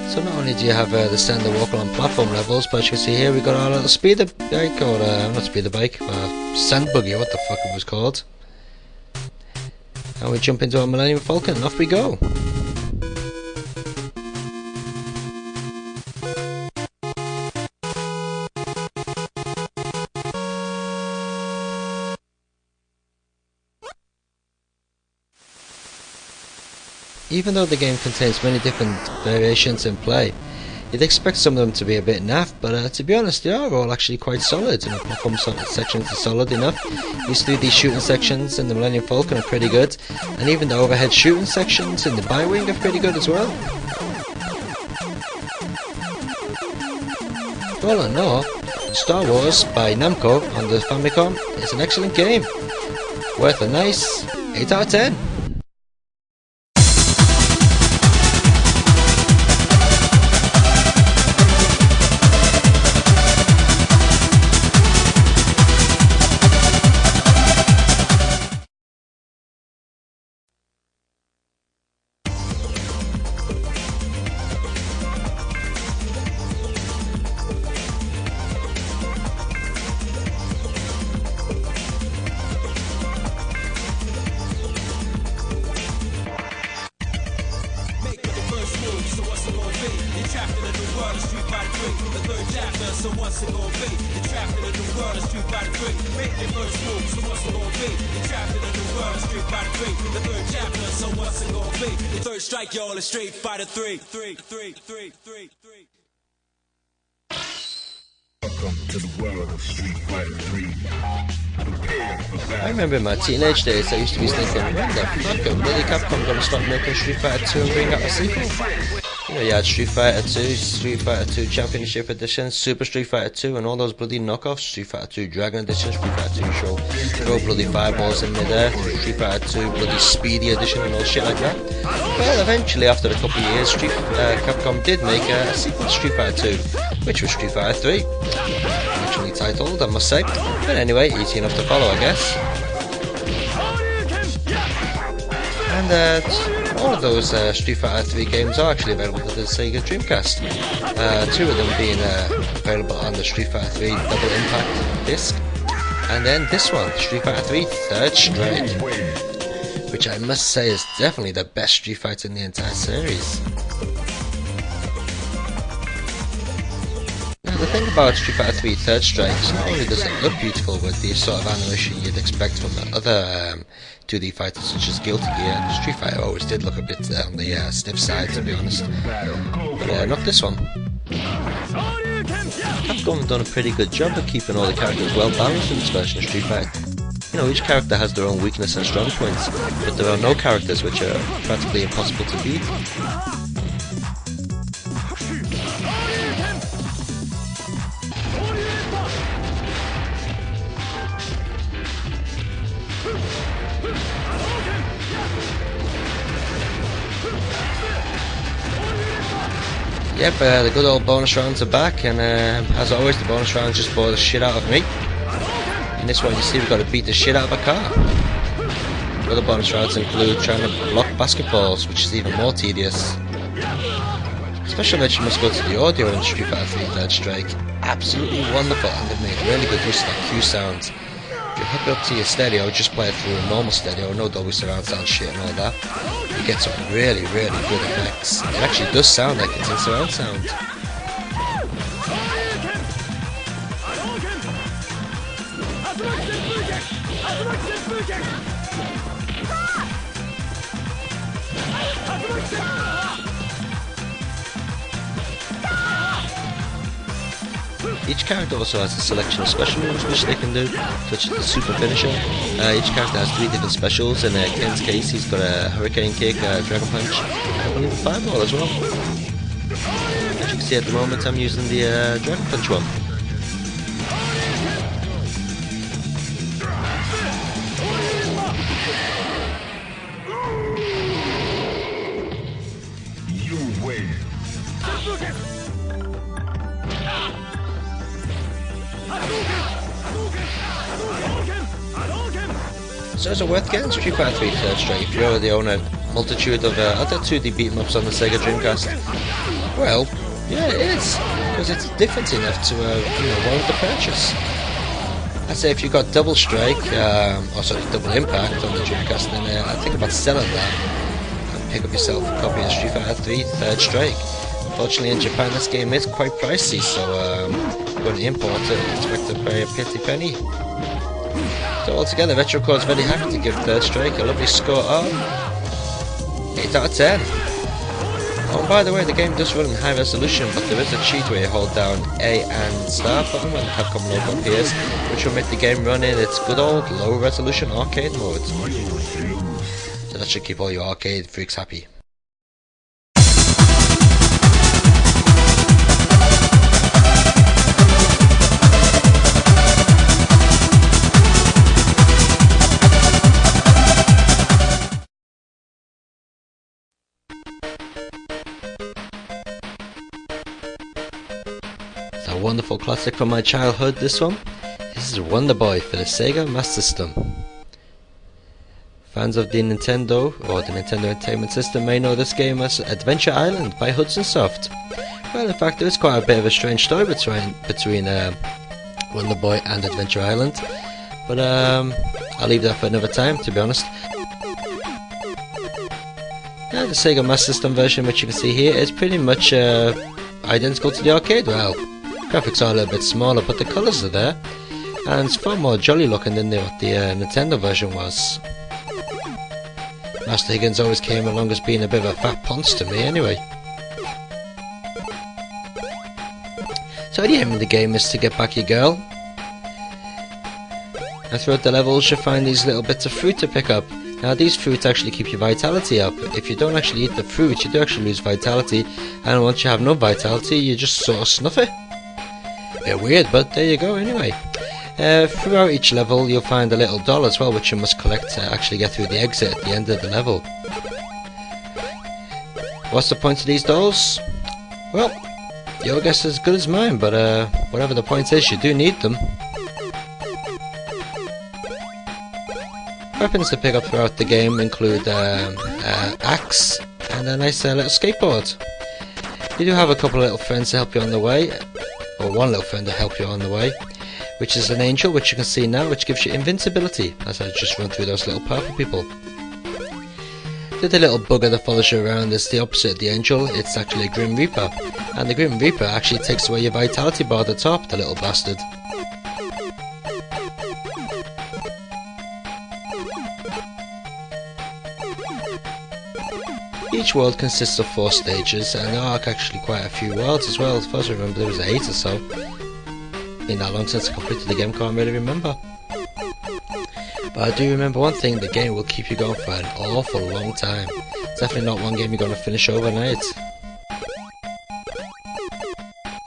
So not only do you have the standard walk on platform levels, but as you can see here, we got our little speeder bike, or not speeder bike, sand buggy, what the fuck it was called. And we jump into our Millennium Falcon and off we go. Even though the game contains many different variations in play, you'd expect some of them to be a bit naff, but to be honest, they are all actually quite solid. And the platform sections are solid enough. These 3D shooting sections in the Millennium Falcon are pretty good, and even the overhead shooting sections in the Bi-Wing are pretty good as well. All in all, Star Wars by Namco on the Famicom is an excellent game, worth a nice 8 out of 10. so what's it gonna be? You're trapped in a new world of Street Fighter 3. The third chapter, so what's it gonna be? You're trapped in a new world of Street Fighter 3. Make your first move, so what's it gonna be? You're trapped in a new world of Street Fighter 3. The third chapter, so what's it gonna be? The third strike, y'all, is Street Fighter 3. 3, 3, 3, 3, 3. Welcome to the world of Street Fighter 3. I remember in my teenage days I used to be thinking, when the fuck are really Capcom gonna stop making Street Fighter 2 and bring out a sequel? You know, you had Street Fighter 2, Street Fighter 2 Championship Edition, Super Street Fighter 2 and all those bloody knockoffs, Street Fighter 2 Dragon Edition, Street Fighter 2 throw bloody fireballs in midair, Street Fighter 2 bloody Speedy Edition and all shit like that. Well, eventually after a couple of years, Capcom did make a sequel to Street Fighter 2, which was Street Fighter 3. Actually titled, I must say. But anyway, easy enough to follow, I guess. And all of those Street Fighter 3 games are actually available for the Sega Dreamcast. Two of them being available on the Street Fighter 3 Double Impact disc. And then this one, Street Fighter 3 Third Strike, which I must say is definitely the best Street Fighter in the entire series. The thing about Street Fighter 3 Third Strike is not only does it look beautiful with the sort of animation you'd expect from the other 2D fighters such as Guilty Gear. Street Fighter always did look a bit on the stiff side, to be honest, but not this one. Capcom have done a pretty good job of keeping all the characters well balanced in this version of Street Fighter. You know, each character has their own weakness and strong points, but there are no characters which are practically impossible to beat. Yep, the good old bonus rounds are back, and as always the bonus rounds just bore the shit out of me. In this one you see we've got to beat the shit out of a car. Other bonus rounds include trying to block basketballs, which is even more tedious. Special mention must go to the audio in Street Fighter 3 Third Strike. Absolutely wonderful, and they've made really good use of that Q sounds. If you hook it up to your stereo, just play it through a normal stereo, no Dolby surround sound shit and all that, you get some really good effects. It actually does sound like it's in surround sound. Each character also has a selection of special moves which they can do, such as the super finisher. Each character has 3 different specials. In Ken's case, he's got a hurricane kick, a dragon punch, and I believe a fireball as well. As you can see at the moment, I'm using the dragon punch one. So is it worth getting Street Fighter 3 Third Strike if you already own a multitude of other 2D beat-em-ups on the Sega Dreamcast? Well, yeah it is, because it's different enough to warrant the purchase. I'd say if you got Double Strike, or sorry, Double Impact on the Dreamcast, then I'd think about selling that and pick up yourself a copy of Street Fighter 3 Third Strike. Unfortunately in Japan this game is quite pricey, so when you import it, expect to pay a pretty penny. So altogether, Retrocode's very happy to give Third Strike a lovely score of 8 out of 10. Oh, and by the way, the game does run in high resolution, but there is a cheat where you hold down A and start button when the Capcom logo appears, which will make the game run in its good old low resolution arcade mode. So that should keep all you arcade freaks happy. Wonderful classic from my childhood, this one. This is Wonder Boy for the Sega Master System. Fans of the Nintendo, or the Nintendo Entertainment System, may know this game as Adventure Island by Hudson Soft. Well, in fact, there is quite a bit of a strange story between Wonder Boy and Adventure Island, but I'll leave that for another time, to be honest. Now, the Sega Master System version, which you can see here, is pretty much identical to the arcade. Well, graphics are a little bit smaller, but the colours are there, and it's far more jolly looking than what the Nintendo version was. Master Higgins always came along as being a bit of a fat ponce to me anyway. So the aim of the game is to get back your girl, and throughout the levels you'll find these little bits of fruit to pick up. Now these fruits actually keep your vitality up. If you don't actually eat the fruit, you do actually lose vitality, and once you have no vitality you just sort of snuff it. Bit weird, but there you go anyway. Throughout each level you'll find a little doll as well, which you must collect to actually get through the exit at the end of the level. What's the point of these dolls? Well, your guess is as good as mine, but whatever the point is, you do need them. Weapons to pick up throughout the game include axe and a nice little skateboard. You do have a couple of little friends to help you on the way, or one little friend to help you on the way, which is an angel, which you can see now, which gives you invincibility, as I just run through those little purple people. The little bugger that follows you around is the opposite of the angel. It's actually a Grim Reaper, and the Grim Reaper actually takes away your vitality bar at the top, the little bastard. Each world consists of 4 stages, and there are actually quite a few worlds as well. As far as I remember, there was 8 or so. Been that long since I completed the game, can't really remember. But I do remember one thing: the game will keep you going for an awful long time. It's definitely not one game you're going to finish overnight.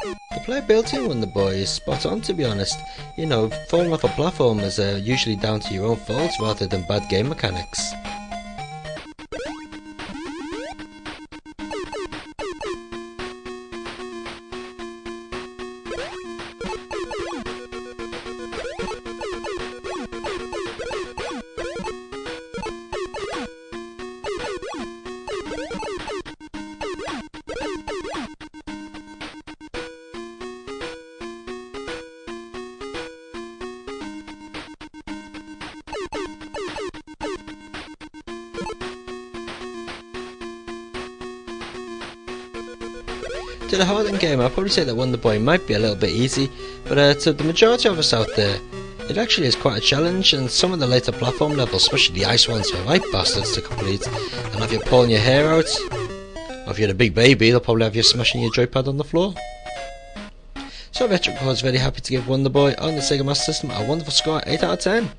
The playability in Wonder Boy is spot on, to be honest. You know, falling off a platform is usually down to your own faults rather than bad game mechanics. To the hardened game, I'll probably say that Wonder Boy might be a little bit easy, but to the majority of us out there, it actually is quite a challenge, and some of the later platform levels, especially the ice ones, are right bastards to complete. And if you're pulling your hair out, or if you're a big baby, they'll probably have you smashing your joypad on the floor. So Retro is very happy to give Wonder Boy on the Sega Master System a wonderful score, 8 out of 10.